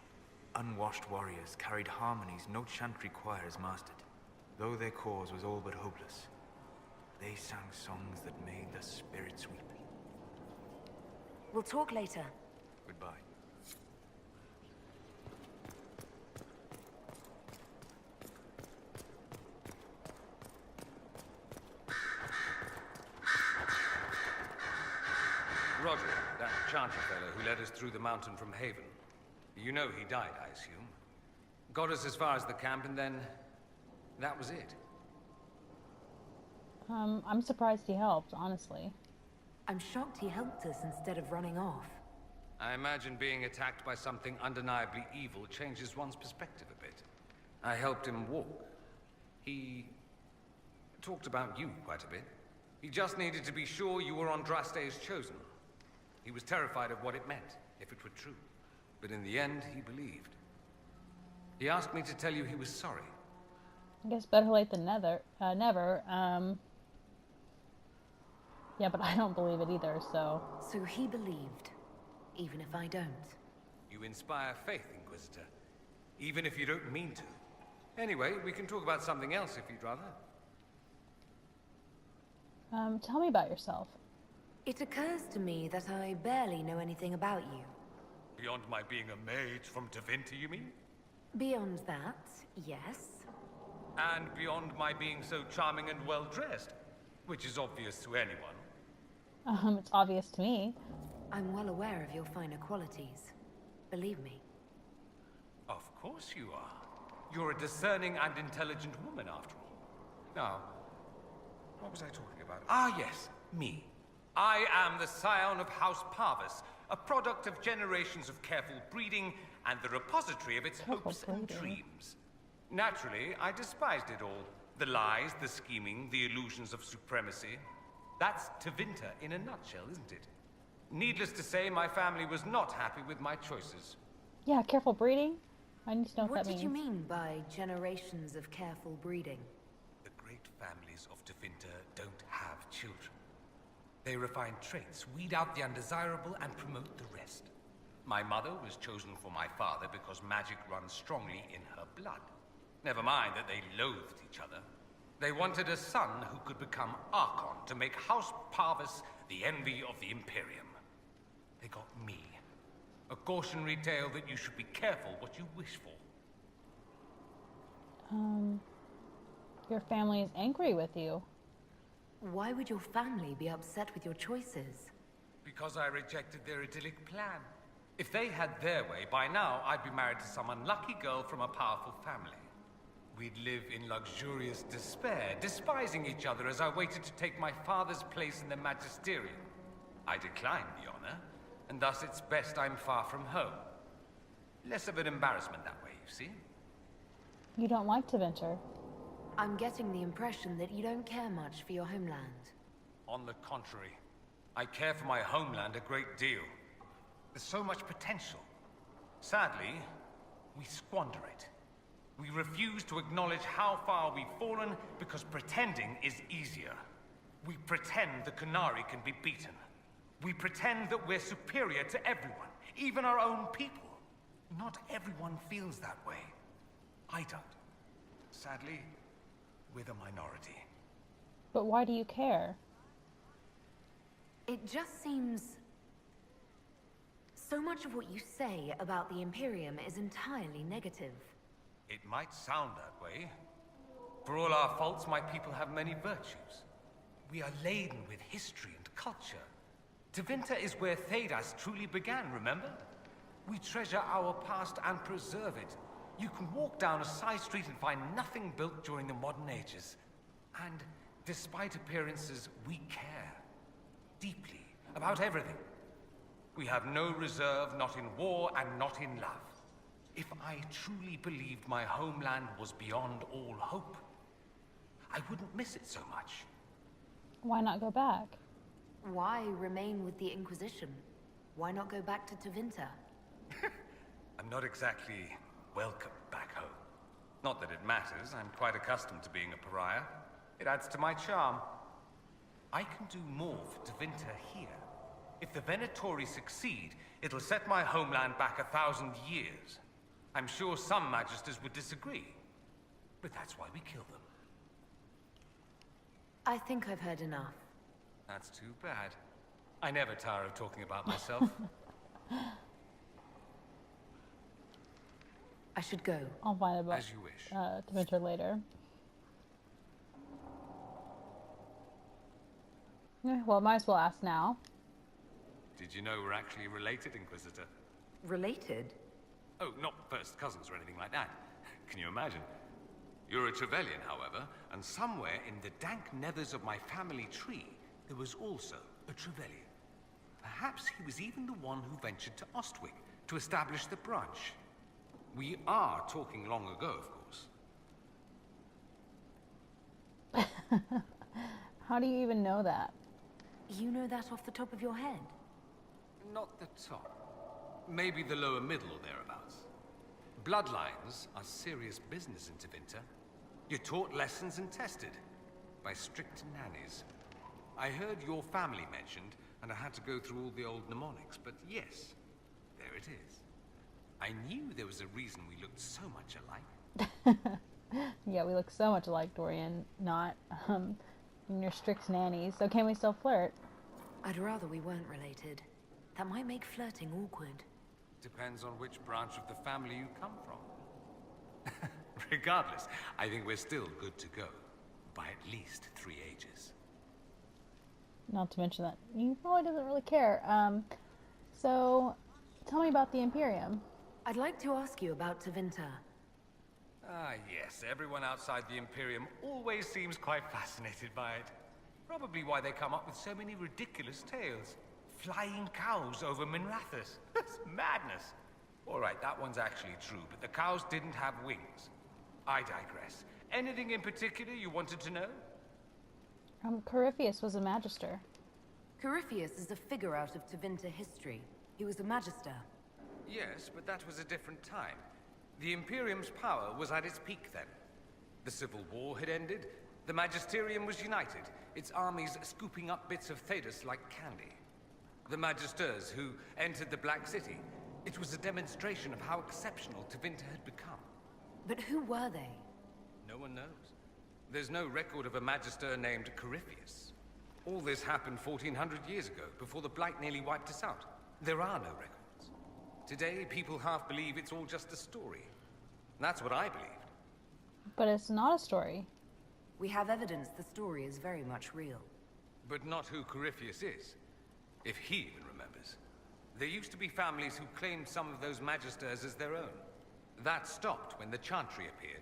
unwashed warriors carried harmonies no chantry choirs mastered. Though their cause was all but hopeless, they sang songs that made the spirits weep. We'll talk later. Goodbye. Roger, that chanter fellow who led us through the mountain from Haven. You know he died, I assume. Got us as far as the camp and then... that was it. I'm surprised he helped, honestly. I'm shocked he helped us instead of running off. I imagine being attacked by something undeniably evil changes one's perspective a bit. I helped him walk. He... talked about you quite a bit. He just needed to be sure you were Andraste's chosen. He was terrified of what it meant, if it were true. But in the end, he believed. He asked me to tell you he was sorry. I guess better late than never. Yeah, but I don't believe it either, so... So he believed, even if I don't. You inspire faith, Inquisitor. Even if you don't mean to. Anyway, we can talk about something else if you'd rather. Tell me about yourself. It occurs to me that I barely know anything about you. Beyond my being a mage from Tevinter, you mean? Beyond that, yes. And beyond my being so charming and well-dressed, which is obvious to anyone. It's obvious to me. I'm well aware of your finer qualities. Believe me. Of course you are. You're a discerning and intelligent woman, after all. Now, what was I talking about? Ah, yes, me. I am the scion of House Parvis, a product of generations of careful breeding and the repository of its hopes and dreams. Naturally, I despised it all. The lies, the scheming, the illusions of supremacy. That's Tevinter in a nutshell, isn't it? Needless to say, my family was not happy with my choices. Yeah, careful breeding? I need to know What that did you means. mean by generations of careful breeding? The great families of Tevinter don't have children. They refine traits, weed out the undesirable, and promote the rest. My mother was chosen for my father because magic runs strongly in her blood. Never mind that they loathed each other. They wanted a son who could become Archon to make House Parvis the envy of the Imperium. They got me. A cautionary tale that you should be careful what you wish for. Your family is angry with you. Why would your family be upset with your choices? Because I rejected their idyllic plan. If they had their way, by now I'd be married to some unlucky girl from a powerful family. We'd live in luxurious despair, despising each other as I waited to take my father's place in the magisterium. I declined the honor, and thus it's best I'm far from home. Less of an embarrassment that way, you see? You don't like to venture. I'm getting the impression that you don't care much for your homeland. On the contrary, I care for my homeland a great deal. There's so much potential. Sadly, we squander it. We refuse to acknowledge how far we've fallen because pretending is easier. We pretend the Qunari can be beaten. We pretend that we're superior to everyone, even our own people. Not everyone feels that way. I don't. Sadly, we're the minority. But why do you care? It just seems... So much of what you say about the Imperium is entirely negative. It might sound that way. For all our faults, my people have many virtues. We are laden with history and culture. Tevinter is where Thedas truly began, remember? We treasure our past and preserve it. You can walk down a side street and find nothing built during the modern ages. And despite appearances, we care. Deeply. About everything. We have no reserve, not in war and not in love. If I truly believed my homeland was beyond all hope, I wouldn't miss it so much. Why not go back? Why remain with the Inquisition? Why not go back to Tevinter? I'm not exactly welcome back home. Not that it matters, I'm quite accustomed to being a pariah. It adds to my charm. I can do more for Tevinter here. If the Venatori succeed, it'll set my homeland back 1,000 years. I'm sure some Magisters would disagree, but that's why we kill them. I think I've heard enough. That's too bad. I never tire of talking about myself. I should go. I'll find a book As you wish. to venture later. Well, might as well ask now. Did you know we're actually related, Inquisitor? Related? Oh, not first cousins or anything like that. Can you imagine? You're a Trevelyan, however, and somewhere in the dank nethers of my family tree, there was also a Trevelyan. Perhaps he was even the one who ventured to Ostwick to establish the branch. We are talking long ago, of course. How do you even know that? You know that off the top of your head? Not the top. Maybe the lower middle or thereabouts. Bloodlines are serious business in Tevinter. You're taught lessons and tested by strict nannies. I heard your family mentioned, and I had to go through all the old mnemonics, but yes, there it is. I knew there was a reason we looked so much alike. Yeah, we look so much alike, Dorian. Not, you're strict nannies. So can we still flirt? I'd rather we weren't related. That might make flirting awkward. Depends on which branch of the family you come from. Regardless, I think we're still good to go. By at least 3 ages. Not to mention that he probably doesn't really care. So, tell me about the Imperium. I'd like to ask you about Tevinter. Ah, yes. Everyone outside the Imperium always seems quite fascinated by it. Probably why they come up with so many ridiculous tales. Flying cows over Minrathous. That's madness. All right, that one's actually true, but the cows didn't have wings. I digress. Anything in particular you wanted to know? Corypheus was a magister. Corypheus is a figure out of Tevinter history. He was a magister. Yes, but that was a different time. The Imperium's power was at its peak then. The Civil War had ended, the Magisterium was united, its armies scooping up bits of Thedas like candy. The Magisters who entered the Black City, it was a demonstration of how exceptional Tevinter had become. But who were they? No one knows. There's no record of a Magister named Corypheus. All this happened 1400 years ago, before the Blight nearly wiped us out. There are no records. Today, people half believe it's all just a story. That's what I believed. But it's not a story. We have evidence the story is very much real. But not who Corypheus is, if he even remembers. There used to be families who claimed some of those Magisters as their own. That stopped when the Chantry appeared.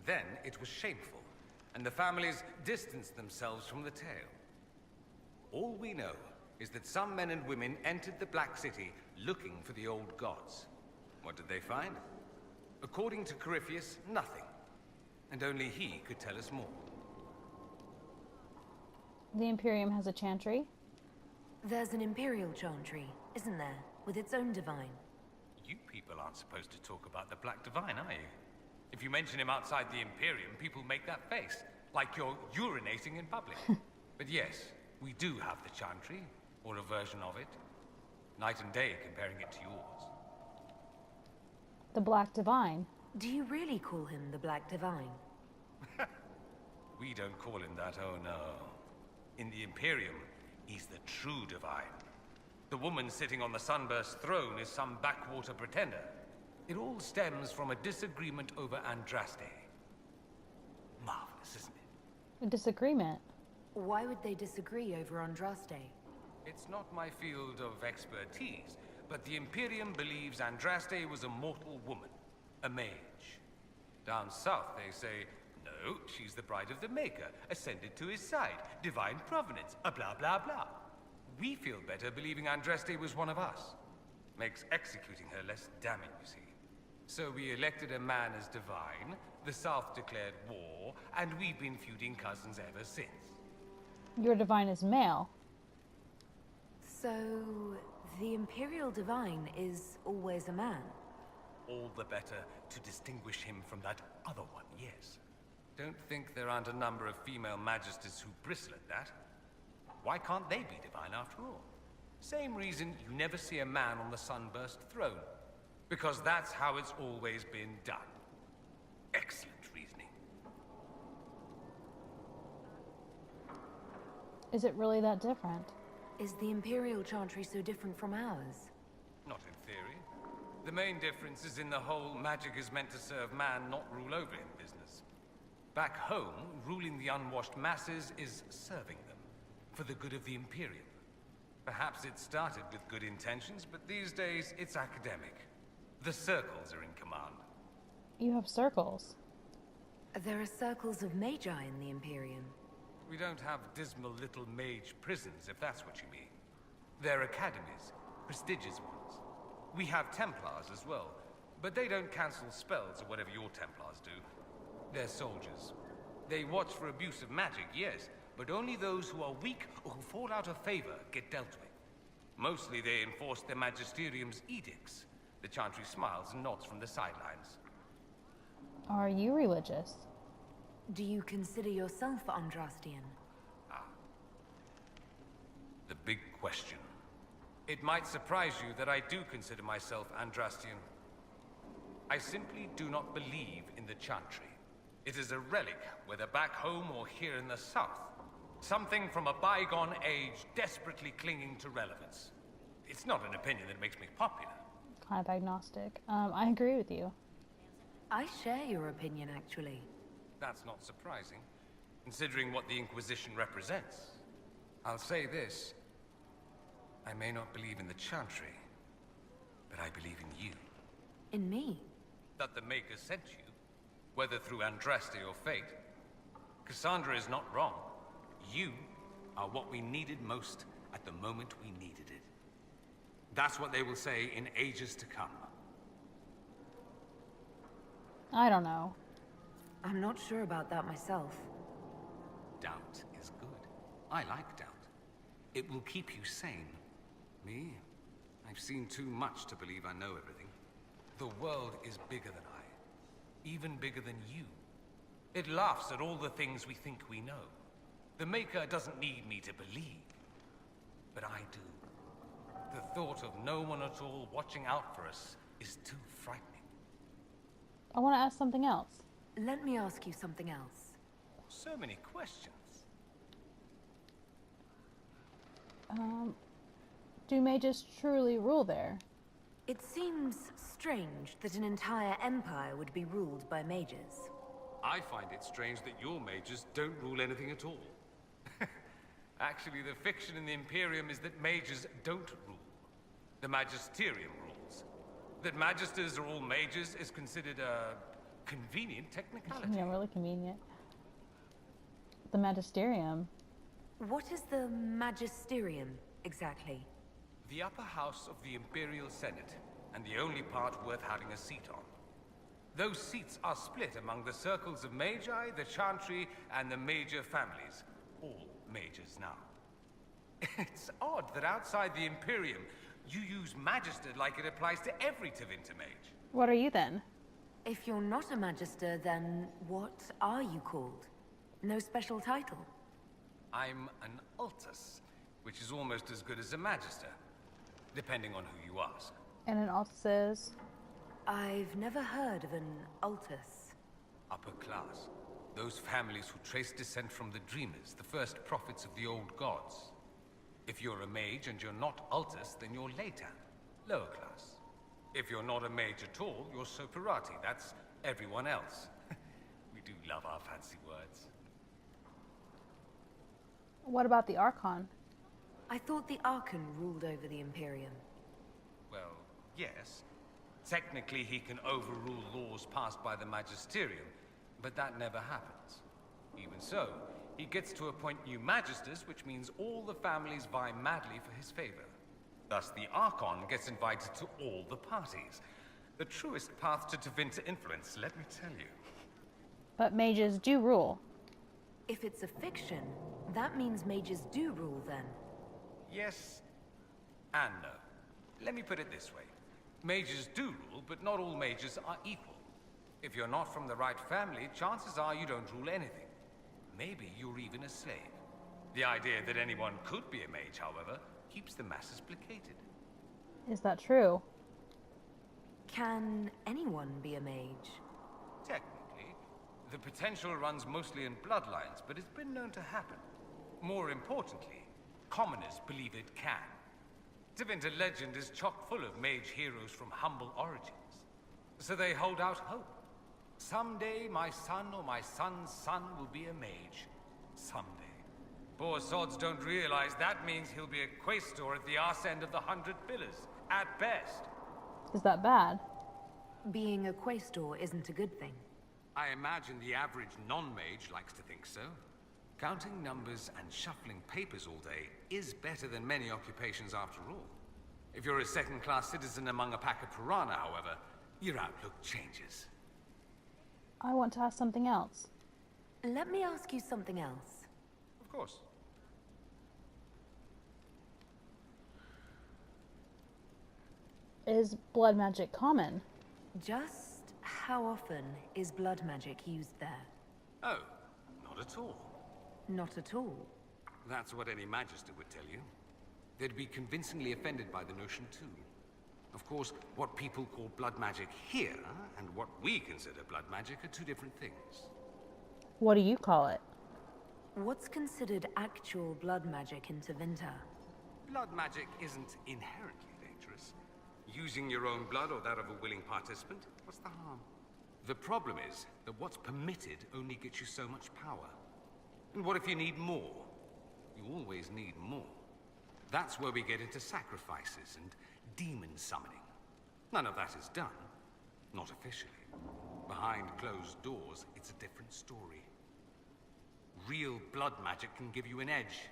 Then it was shameful, and the families distanced themselves from the tale. All we know is that some men and women entered the Black City looking for the old gods. What did they find? According to Corypheus, nothing. And only he could tell us more. The Imperium has a chantry? There's an Imperial Chantry, isn't there? With its own divine. You people aren't supposed to talk about the Black Divine, are you? If you mention him outside the Imperium, people make that face, like you're urinating in public. But yes, we do have the Chantry, or a version of it. Night and day comparing it to yours. The Black Divine? Do you really call him the Black Divine? We don't call him that, oh no. In the Imperium, he's the true Divine. The woman sitting on the Sunburst throne is some backwater pretender. It all stems from a disagreement over Andraste. Marvelous, isn't it? A disagreement? Why would they disagree over Andraste? It's not my field of expertise, but the Imperium believes Andraste was a mortal woman, a mage. Down south, they say, no, she's the bride of the Maker, ascended to his side, divine provenance, a blah blah blah. We feel better believing Andraste was one of us. Makes executing her less damning, you see. So we elected a man as divine, the South declared war, and we've been feuding cousins ever since. Your divine is male. So, the Imperial Divine is always a man? All the better to distinguish him from that other one, yes. Don't think there aren't a number of female magisters who bristle at that. Why can't they be divine after all? Same reason you never see a man on the Sunburst throne. Because that's how it's always been done. Excellent reasoning. Is it really that different? Is the Imperial Chantry so different from ours? Not in theory. The main difference is in the whole magic is meant to serve man, not rule over him business. Back home, ruling the unwashed masses is serving them, for the good of the Imperium. Perhaps it started with good intentions, but these days it's academic. The circles are in command. You have circles. There are circles of magi in the Imperium. We don't have dismal little mage prisons, if that's what you mean. They're academies, prestigious ones. We have Templars as well, but they don't cancel spells or whatever your Templars do. They're soldiers. They watch for abuse of magic, yes, but only those who are weak or who fall out of favor get dealt with. Mostly they enforce their Magisterium's edicts. The Chantry smiles and nods from the sidelines. Are you religious? Do you consider yourself Andrastian? The big question. It might surprise you that I do consider myself Andrastian. I simply do not believe in the Chantry. It is a relic, whether back home or here in the south. Something from a bygone age desperately clinging to relevance. It's not an opinion that makes me popular. Kind of agnostic. I agree with you. I share your opinion, actually. That's not surprising, considering what the Inquisition represents. I'll say this. I may not believe in the Chantry, but I believe in you. In me? That the Maker sent you, whether through Andraste or fate. Cassandra is not wrong. You are what we needed most at the moment we needed it. That's what they will say in ages to come. I don't know. I'm not sure about that myself. Doubt is good. I like doubt. It will keep you sane. Me? I've seen too much to believe I know everything. The world is bigger than I. Even bigger than you. It laughs at all the things we think we know. The Maker doesn't need me to believe. But I do. The thought of no one at all watching out for us is too frightening. I want to ask something else. Let me ask you something else. So many questions. Do mages truly rule there? It seems strange that an entire empire would be ruled by mages. I find it strange that your mages don't rule anything at all. Actually, the fiction in the Imperium is that mages don't rule. The Magisterium rules. That magisters are all mages is considered a convenient technicality. Yeah, really convenient. The Magisterium. What is the Magisterium, exactly? The upper house of the Imperial Senate, and the only part worth having a seat on. Those seats are split among the circles of Magi, the Chantry, and the major families. All mages now. It's odd that outside the Imperium, you use Magister like it applies to every Tevinter mage. What are you then? If you're not a Magister, then what are you called? No special title? I'm an Altus, which is almost as good as a Magister, depending on who you ask. And an Altus is? I've never heard of an Altus. Upper class. Those families who trace descent from the Dreamers, the first prophets of the old gods. If you're a mage and you're not Altus, then you're Laetan, lower class. If you're not a mage at all, you're Soperati. That's everyone else. We do love our fancy words. What about the Archon? I thought the Archon ruled over the Imperium. Well, yes. Technically, he can overrule laws passed by the Magisterium, but that never happens. Even so, he gets to appoint new Magisters, which means all the families vie madly for his favor. Thus, the Archon gets invited to all the parties. The truest path to Tevinter influence, let me tell you. But mages do rule. If it's a fiction, that means mages do rule then. Yes and no. Let me put it this way. Mages do rule, but not all mages are equal. If you're not from the right family, chances are you don't rule anything. Maybe you're even a slave. The idea that anyone could be a mage, however, keeps the masses placated. Is that true? Can anyone be a mage? Technically, the potential runs mostly in bloodlines, but it's been known to happen. More importantly, commoners believe it can. Tevinter legend is chock full of mage heroes from humble origins. So they hold out hope. Someday my son or my son's son will be a mage. Someday. Poor sods don't realize that means he'll be a quaestor at the arse end of the 100 Pillars, at best. Is that bad? Being a quaestor isn't a good thing. I imagine the average non-mage likes to think so. Counting numbers and shuffling papers all day is better than many occupations after all. If you're a second-class citizen among a pack of piranha, however, your outlook changes. I want to ask something else. Let me ask you something else. Of course. Is blood magic common? Just how often is blood magic used there? Oh, not at all. Not at all. That's what any Magister would tell you. They'd be convincingly offended by the notion too. Of course, what people call blood magic here, and what we consider blood magic, are two different things. What do you call it? What's considered actual blood magic in Tevinter? Blood magic isn't inherently dangerous. Using your own blood or that of a willing participant, what's the harm? The problem is that what's permitted only gets you so much power. And what if you need more? You always need more. That's where we get into sacrifices and demon summoning. None of that is done. Not officially. Behind closed doors, it's a different story. Real blood magic can give you an edge,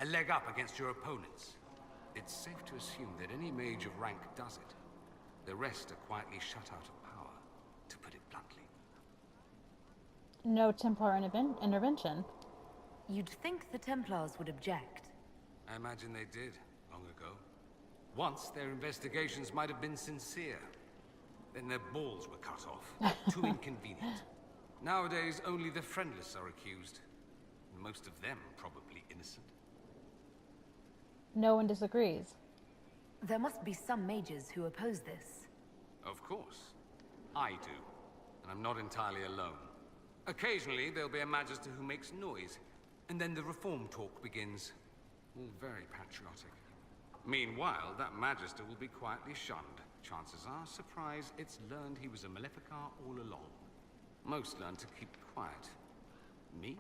a leg up against your opponents. It's safe to assume that any mage of rank does it. The rest are quietly shut out of power, to put it bluntly. no Templar intervention. You'd think the Templars would object. I imagine they did, long ago. Once, their investigations might have been sincere. Then their balls were cut off. Too inconvenient. Nowadays, only the friendless are accused. And most of them probably innocent. No one disagrees. There must be some mages who oppose this. Of course. I do. And I'm not entirely alone. Occasionally, there'll be a magister who makes noise. And then the reform talk begins. All very patriotic. Meanwhile, that magister will be quietly shunned. Chances are, surprise, it's learned he was a Maleficar all along. Most learn to keep quiet. Me?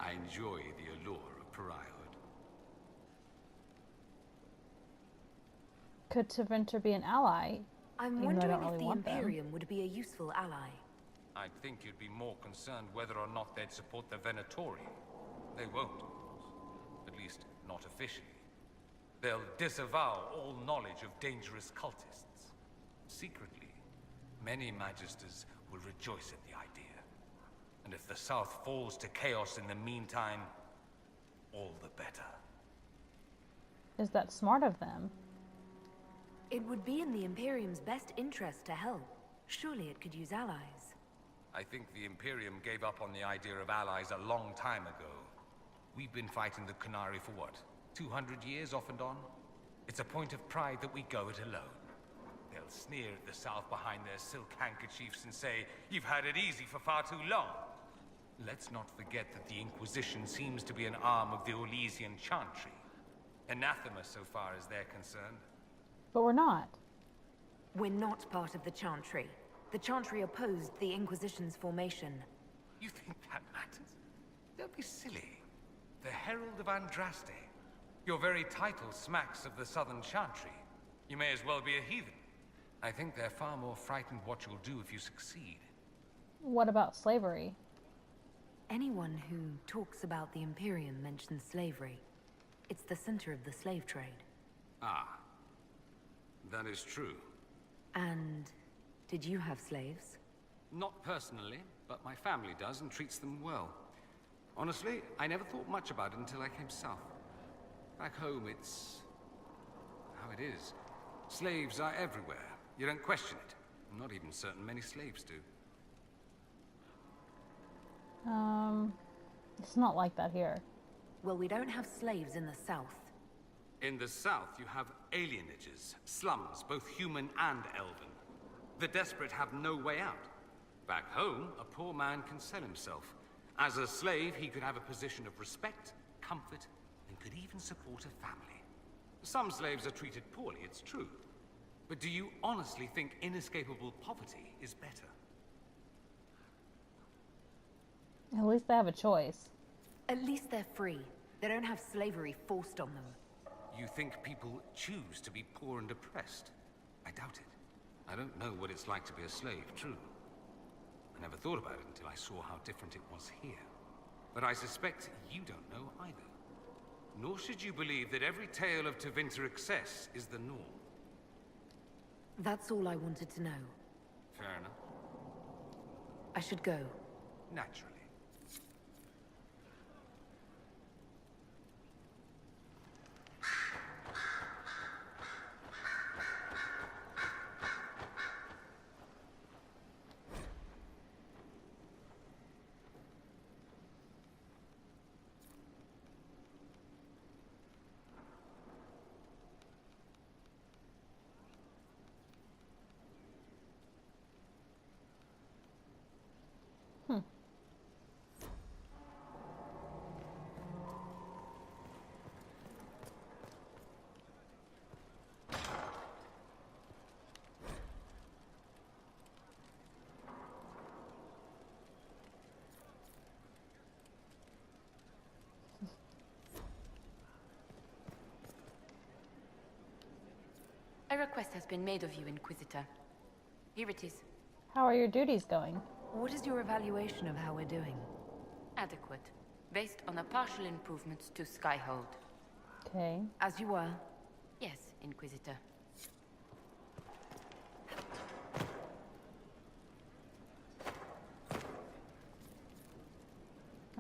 I enjoy the allure of pariahhood. Could Tevinter be an ally? I'm wondering if the Imperium would be a useful ally. I'd think you'd be more concerned whether or not they'd support the Venatori. They won't, of course. At least, not officially. They'll disavow all knowledge of dangerous cultists. Secretly, many magisters will rejoice at the idea. And if the South falls to chaos in the meantime, all the better. Is that smart of them? It would be in the Imperium's best interest to help. Surely it could use allies. I think the Imperium gave up on the idea of allies a long time ago. We've been fighting the Qunari for what? 200 years off and on? It's a point of pride that we go it alone. They'll sneer at the South behind their silk handkerchiefs and say, "You've had it easy for far too long." Let's not forget that the Inquisition seems to be an arm of the Orlesian Chantry. Anathema so far as they're concerned. But we're not. We're not part of the Chantry. The Chantry opposed the Inquisition's formation. You think that matters? Don't be silly. The Herald of Andraste. Your very title smacks of the Southern Chantry. You may as well be a heathen. I think they're far more frightened what you'll do if you succeed. What about slavery? Anyone who talks about the Imperium mentions slavery. It's the center of the slave trade. Ah. That is true. And did you have slaves? Not personally, but my family does and treats them well. Honestly, I never thought much about it until I came south. Back home, it's how it is. Slaves are everywhere. You don't question it. I'm not even certain many slaves do. It's not like that here. Well, we don't have slaves in the South. In the South, you have alienages, slums, both human and elven. The desperate have no way out. Back home, a poor man can sell himself. As a slave, he could have a position of respect, comfort, and could even support a family. Some slaves are treated poorly, it's true. But do you honestly think inescapable poverty is better? At least they have a choice. At least they're free. They don't have slavery forced on them. You think people choose to be poor and oppressed? I doubt it. I don't know what it's like to be a slave, true. I never thought about it until I saw how different it was here. But I suspect you don't know either. Nor should you believe that every tale of Tevinter excess is the norm. That's all I wanted to know. Fair enough. I should go. Naturally. A request has been made of you, Inquisitor. Here it is. How are your duties going? What is your evaluation of how we're doing? Adequate, based on the partial improvements to Skyhold. Okay. As you were? Yes, Inquisitor.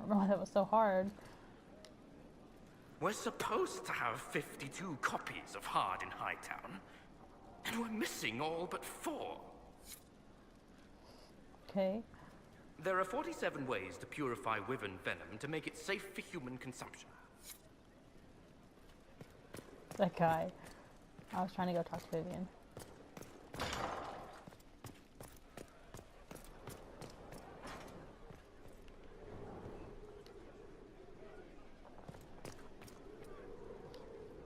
don't know why that was so hard. We're supposed to have 52 copies of Hard in Hightown, and we're missing all but 4. Okay. There are 47 ways to purify wyvern venom to make it safe for human consumption. That guy. I was trying to go talk to Vivian.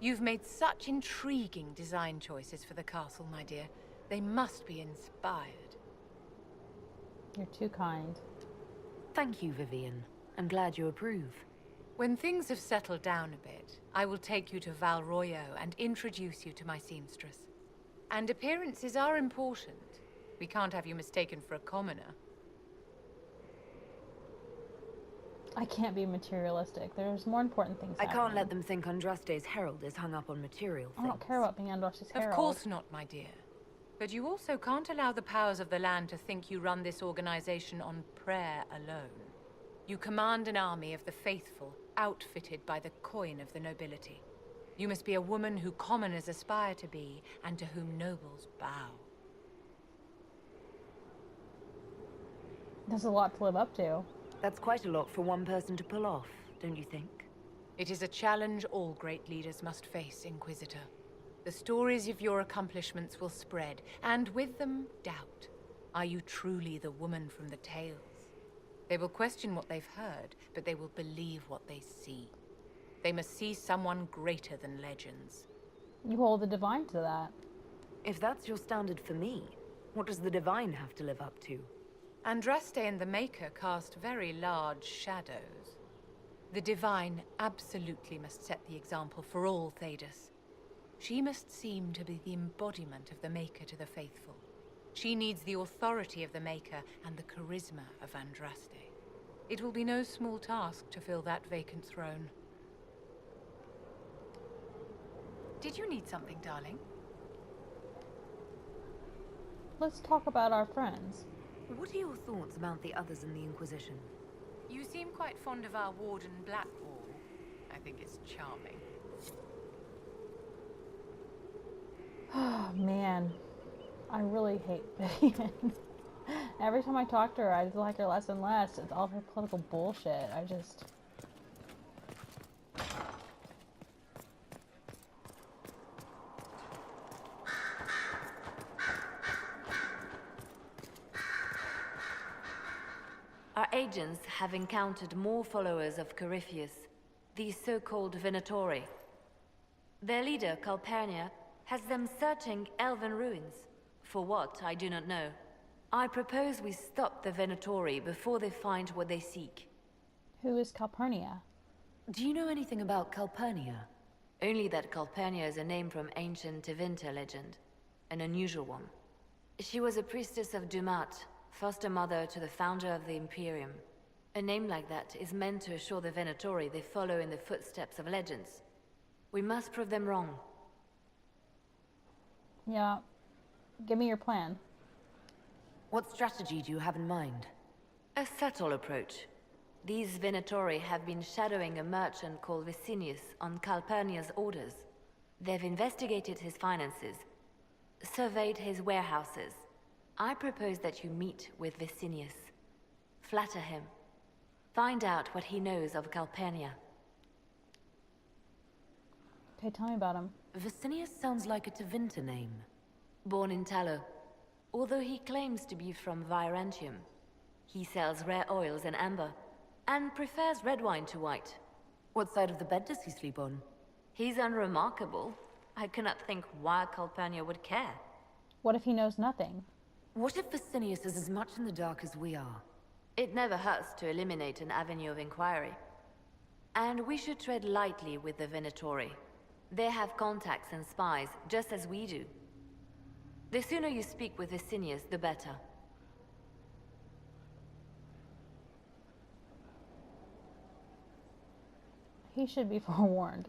You've made such intriguing design choices for the castle, my dear. They must be inspired. You're too kind. Thank you, Vivian. I'm glad you approve. When things have settled down a bit, I will take you to Val Royo and introduce you to my seamstress. And appearances are important. We can't have you mistaken for a commoner. I can't be materialistic. There's more important things I can't happening. let them think Andraste's herald is hung up on material things. I don't care about being Andraste's herald. Of course not, my dear. But you also can't allow the powers of the land to think you run this organization on prayer alone. You command an army of the faithful, outfitted by the coin of the nobility. You must be a woman who commoners aspire to be, and to whom nobles bow. There's a lot to live up to. That's quite a lot for one person to pull off, don't you think? It is a challenge all great leaders must face, Inquisitor. The stories of your accomplishments will spread, and with them, doubt. Are you truly the woman from the tales? They will question what they've heard, but they will believe what they see. They must see someone greater than legends. You hold the divine to that. If that's your standard for me, what does the divine have to live up to? Andraste and the Maker cast very large shadows. The divine absolutely must set the example for all Thedas. She must seem to be the embodiment of the Maker to the faithful. She needs the authority of the Maker and the charisma of Andraste. It will be no small task to fill that vacant throne. Did you need something, darling? Let's talk about our friends. What are your thoughts about the others in the Inquisition? You seem quite fond of our Warden Blackwall. I think it's charming. Oh, man. I really hate Vivian. Every time I talk to her, I like her less and less. It's all her political bullshit. I just... Our agents have encountered more followers of Corypheus, these so-called Venatori. Their leader, Calpurnia, has them searching elven ruins. For what, I do not know. I propose we stop the Venatori before they find what they seek. Who is Calpurnia? Do you know anything about Calpurnia? Only that Calpurnia is a name from ancient Tevinter legend. An unusual one. She was a priestess of Dumat, foster mother to the founder of the Imperium. A name like that is meant to assure the Venatori they follow in the footsteps of legends. We must prove them wrong. Yeah. Give me your plan. What strategy do you have in mind? A subtle approach. These Venatori have been shadowing a merchant called Vicinius on Calpurnia's orders. They've investigated his finances, surveyed his warehouses. I propose that you meet with Vicinius. Flatter him. Find out what he knows of Calpurnia. Okay, tell me about him. Vicinius sounds like a Tevinter name. Born in Tallow. Although he claims to be from Virantium, he sells rare oils and amber, and prefers red wine to white. What side of the bed does he sleep on? He's unremarkable. I cannot think why Calpurnia would care. What if he knows nothing? What if Vicinius is as much in the dark as we are? It never hurts to eliminate an avenue of inquiry. And we should tread lightly with the Venatori. They have contacts and spies, just as we do. The sooner you speak with Vicinius, the better. He should be forewarned.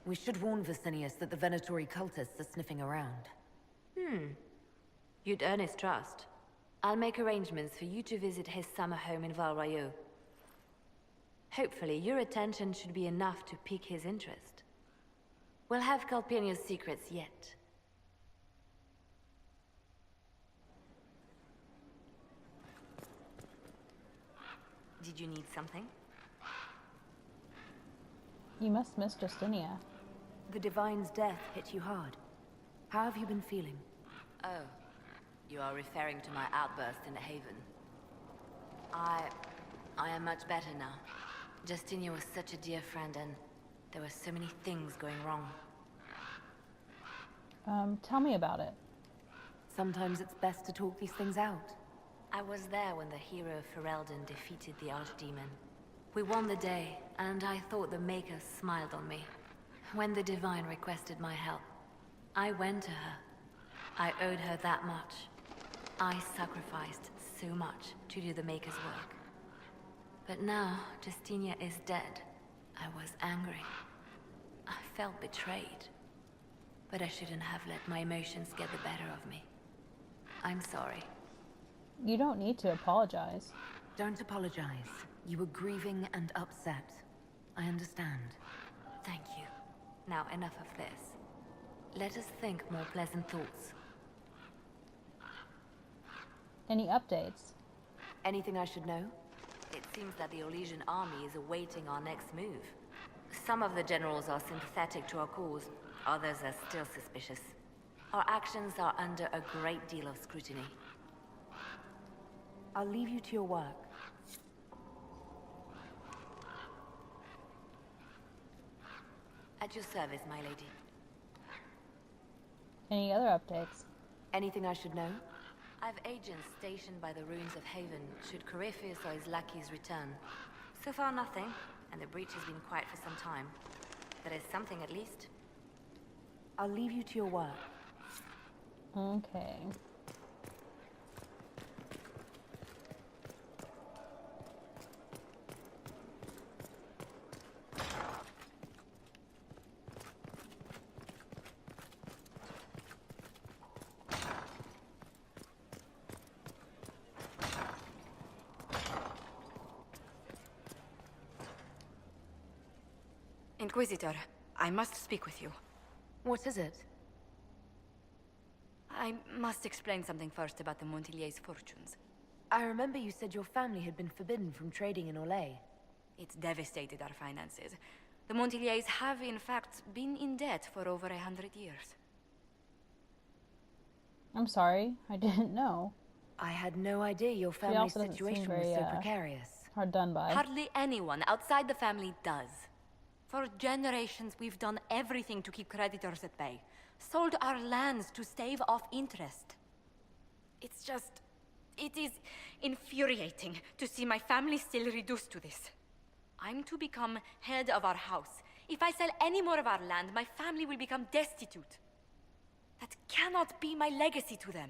We should warn Vicinius that the Venatori cultists are sniffing around. You'd earn his trust. I'll make arrangements for you to visit his summer home in Val Royo. Hopefully, your attention should be enough to pique his interest. We'll have Calpurnia's secrets yet. Did you need something? You must miss Justinia. The Divine's death hit you hard. How have you been feeling? Oh, you are referring to my outburst in the Haven. I am much better now. Justinia was such a dear friend, and there were so many things going wrong. Tell me about it. Sometimes it's best to talk these things out. I was there when the hero Ferelden defeated the Archdemon. We won the day, and I thought the Maker smiled on me. When the Divine requested my help, I went to her. I owed her that much. I sacrificed so much to do the Maker's work. But now, Justinia is dead. I was angry. I felt betrayed. But I shouldn't have let my emotions get the better of me. I'm sorry. You don't need to apologize. Don't apologize. You were grieving and upset. I understand. Thank you. Now enough of this. Let us think more pleasant thoughts. Any updates? Anything I should know? It seems that the Orlesian army is awaiting our next move. Some of the generals are sympathetic to our cause. Others are still suspicious. Our actions are under a great deal of scrutiny. I'll leave you to your work. At your service, my lady. Any other updates? Anything I should know? I've agents stationed by the ruins of Haven should Corypheus or his lackeys return. So far nothing, and the breach has been quiet for some time. There is something at least. I'll leave you to your work. Okay. Inquisitor, I must speak with you. What is it? I must explain something first about the Montillier's fortunes. I remember you said your family had been forbidden from trading in Orlais. It's devastated our finances. The Montillier's have, in fact, been in debt for over 100 years. I'm sorry, I didn't know. I had no idea your family's situation was so precarious. Hard done by. Hardly anyone outside the family does. For generations, we've done everything to keep creditors at bay. Sold our lands to stave off interest. It is infuriating to see my family still reduced to this. I'm to become head of our house. If I sell any more of our land, my family will become destitute. That cannot be my legacy to them.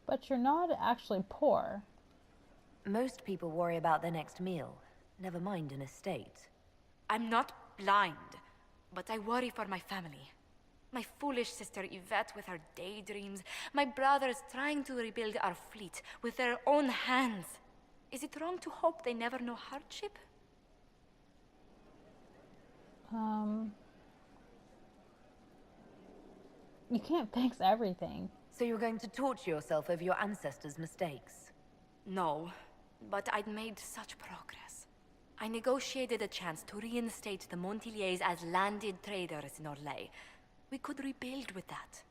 But you're not actually poor. Most people worry about their next meal. Never mind an estate. I'm not blind, but I worry for my family. My foolish sister Yvette with her daydreams. My brothers trying to rebuild our fleet with their own hands. Is it wrong to hope they never know hardship? You can't fix everything. So you're going to torture yourself over your ancestors' mistakes? No, but I'd made such progress. I negotiated a chance to reinstate the Montillier's as landed traders in Orlais. We could rebuild with that.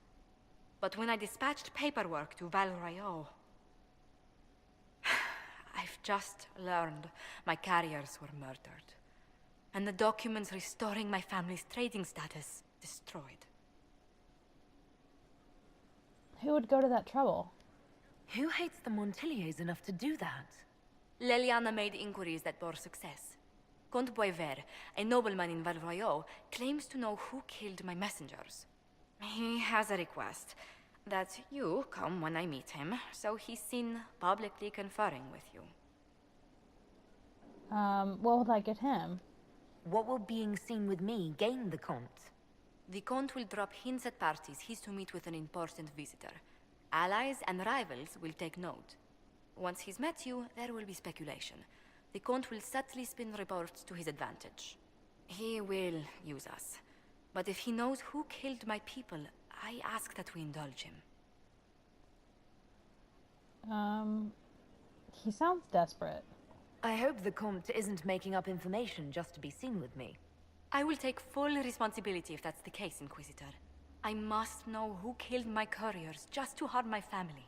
But when I dispatched paperwork to Val Royeaux, I've just learned my carriers were murdered. And the documents restoring my family's trading status destroyed. Who would go to that trouble? Who hates the Montillier's enough to do that? Leliana made inquiries that bore success. Comte Boisvert, a nobleman in Val Royeaux, claims to know who killed my messengers. He has a request that you come when I meet him, so he's seen publicly conferring with you. What would I get him? What will being seen with me gain the Comte? The Comte will drop hints at parties he's to meet with an important visitor. Allies and rivals will take note. Once he's met you, there will be speculation. the Count will subtly spin reports to his advantage. He will use us. But if he knows who killed my people, I ask that we indulge him. He sounds desperate. I hope the Comte isn't making up information just to be seen with me. I will take full responsibility if that's the case, Inquisitor. I must know who killed my couriers just to harm my family.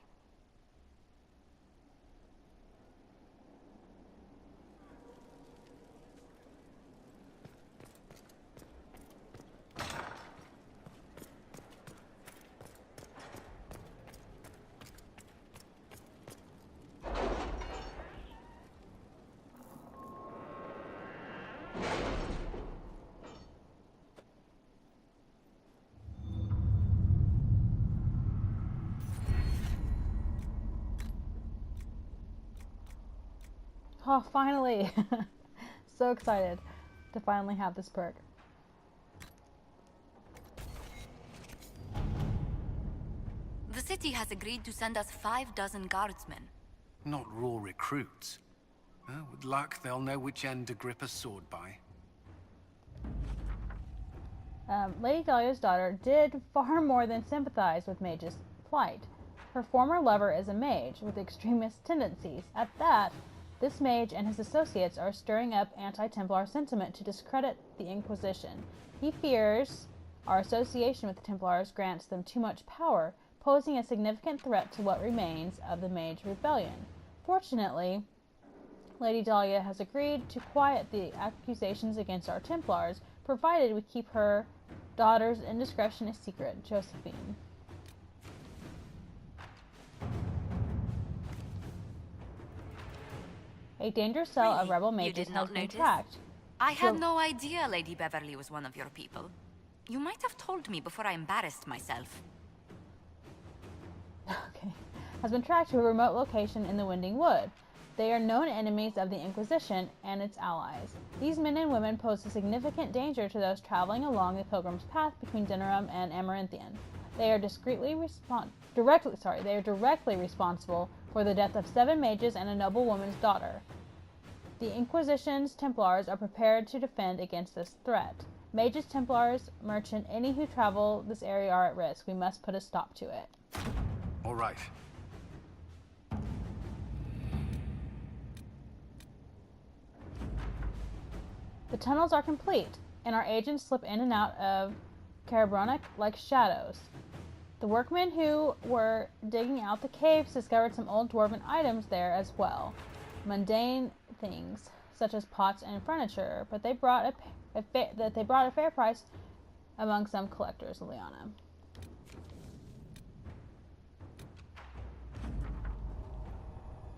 Oh, finally! So excited to finally have this perk. The city has agreed to send us 6 guardsmen. Not raw recruits. With luck, they'll know which end to grip a sword by. Lady Dahlia's daughter did far more than sympathize with Mage's plight. Her former lover is a mage with extremist tendencies. At that, this mage and his associates are stirring up anti-Templar sentiment to discredit the Inquisition. He fears our association with the Templars grants them too much power, posing a significant threat to what remains of the Mage Rebellion. Fortunately, Lady Dahlia has agreed to quiet the accusations against our Templars, provided we keep her daughter's indiscretion a secret. Josephine. A dangerous cell of rebel mages has been tracked. I had no idea Lady Beverly was one of your people. You might have told me before I embarrassed myself. Okay. Has been tracked to a remote location in the Winding Wood. They are known enemies of the Inquisition and its allies. These men and women pose a significant danger to those traveling along the Pilgrim's Path between Denerim and Amaranthian. They are directly responsible for the death of 7 mages and a noble woman's daughter. The Inquisition's Templars are prepared to defend against this threat. Mages, Templars, merchant, any who travel this area are at risk. We must put a stop to it. All right. The tunnels are complete, and our agents slip in and out of Carabronic like shadows. The workmen who were digging out the caves discovered some old dwarven items there as well. Mundane things, such as pots and furniture, but they brought a fair price among some collectors, Liliana.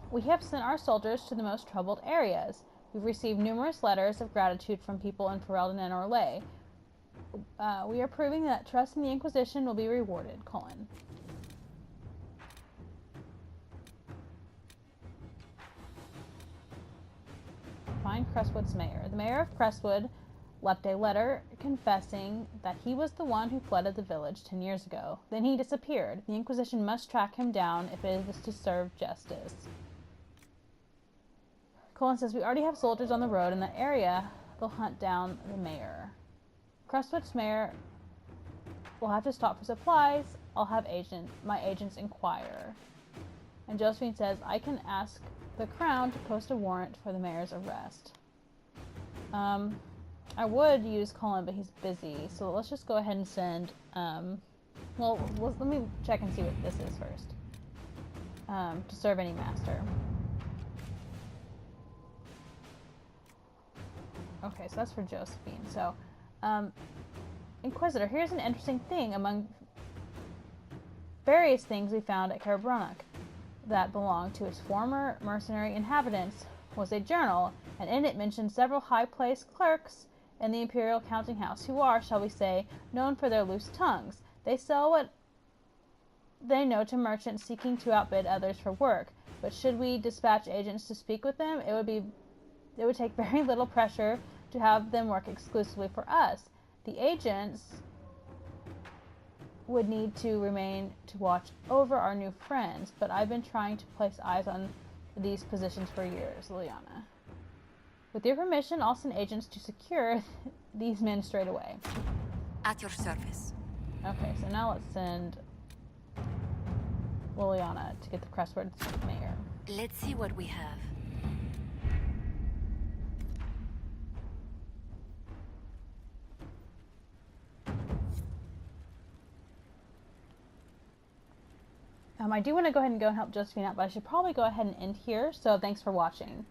We have sent our soldiers to the most troubled areas. We've received numerous letters of gratitude from people in Ferelden and Orlais. We are proving that trust in the Inquisition will be rewarded, Colin. Find Crestwood's mayor. The mayor of Crestwood left a letter confessing that he was the one who flooded the village 10 years ago. Then he disappeared. The Inquisition must track him down if it is to serve justice. Colin says, we already have soldiers on the road in that area. They'll hunt down the mayor. Crestwood's mayor will have to stop for supplies. I'll have my agents inquire. And Josephine says, I can ask the Crown to post a warrant for the mayor's arrest. I would use Colin, but he's busy. So let's just go ahead and send, well, let me check and see what this is first. To serve any master. Okay, so that's for Josephine. So, Inquisitor, here's an interesting thing. Among various things we found at Carabronic that belonged to its former mercenary inhabitants was a journal, and in it mentioned several high-placed clerks in the Imperial Counting House who are, shall we say, known for their loose tongues. They sell what they know to merchants seeking to outbid others for work, but should we dispatch agents to speak with them, it would take very little pressure to have them work exclusively for us. The agents would need to remain to watch over our new friends, but I've been trying to place eyes on these positions for years, Liliana. With your permission, I'll send agents to secure these men straight away. At your service. Okay, so now let's send Liliana to get the Crestwood mayor. Let's see what we have. I do want to go ahead and help Josephine out, but I should probably go ahead and end here. So thanks for watching.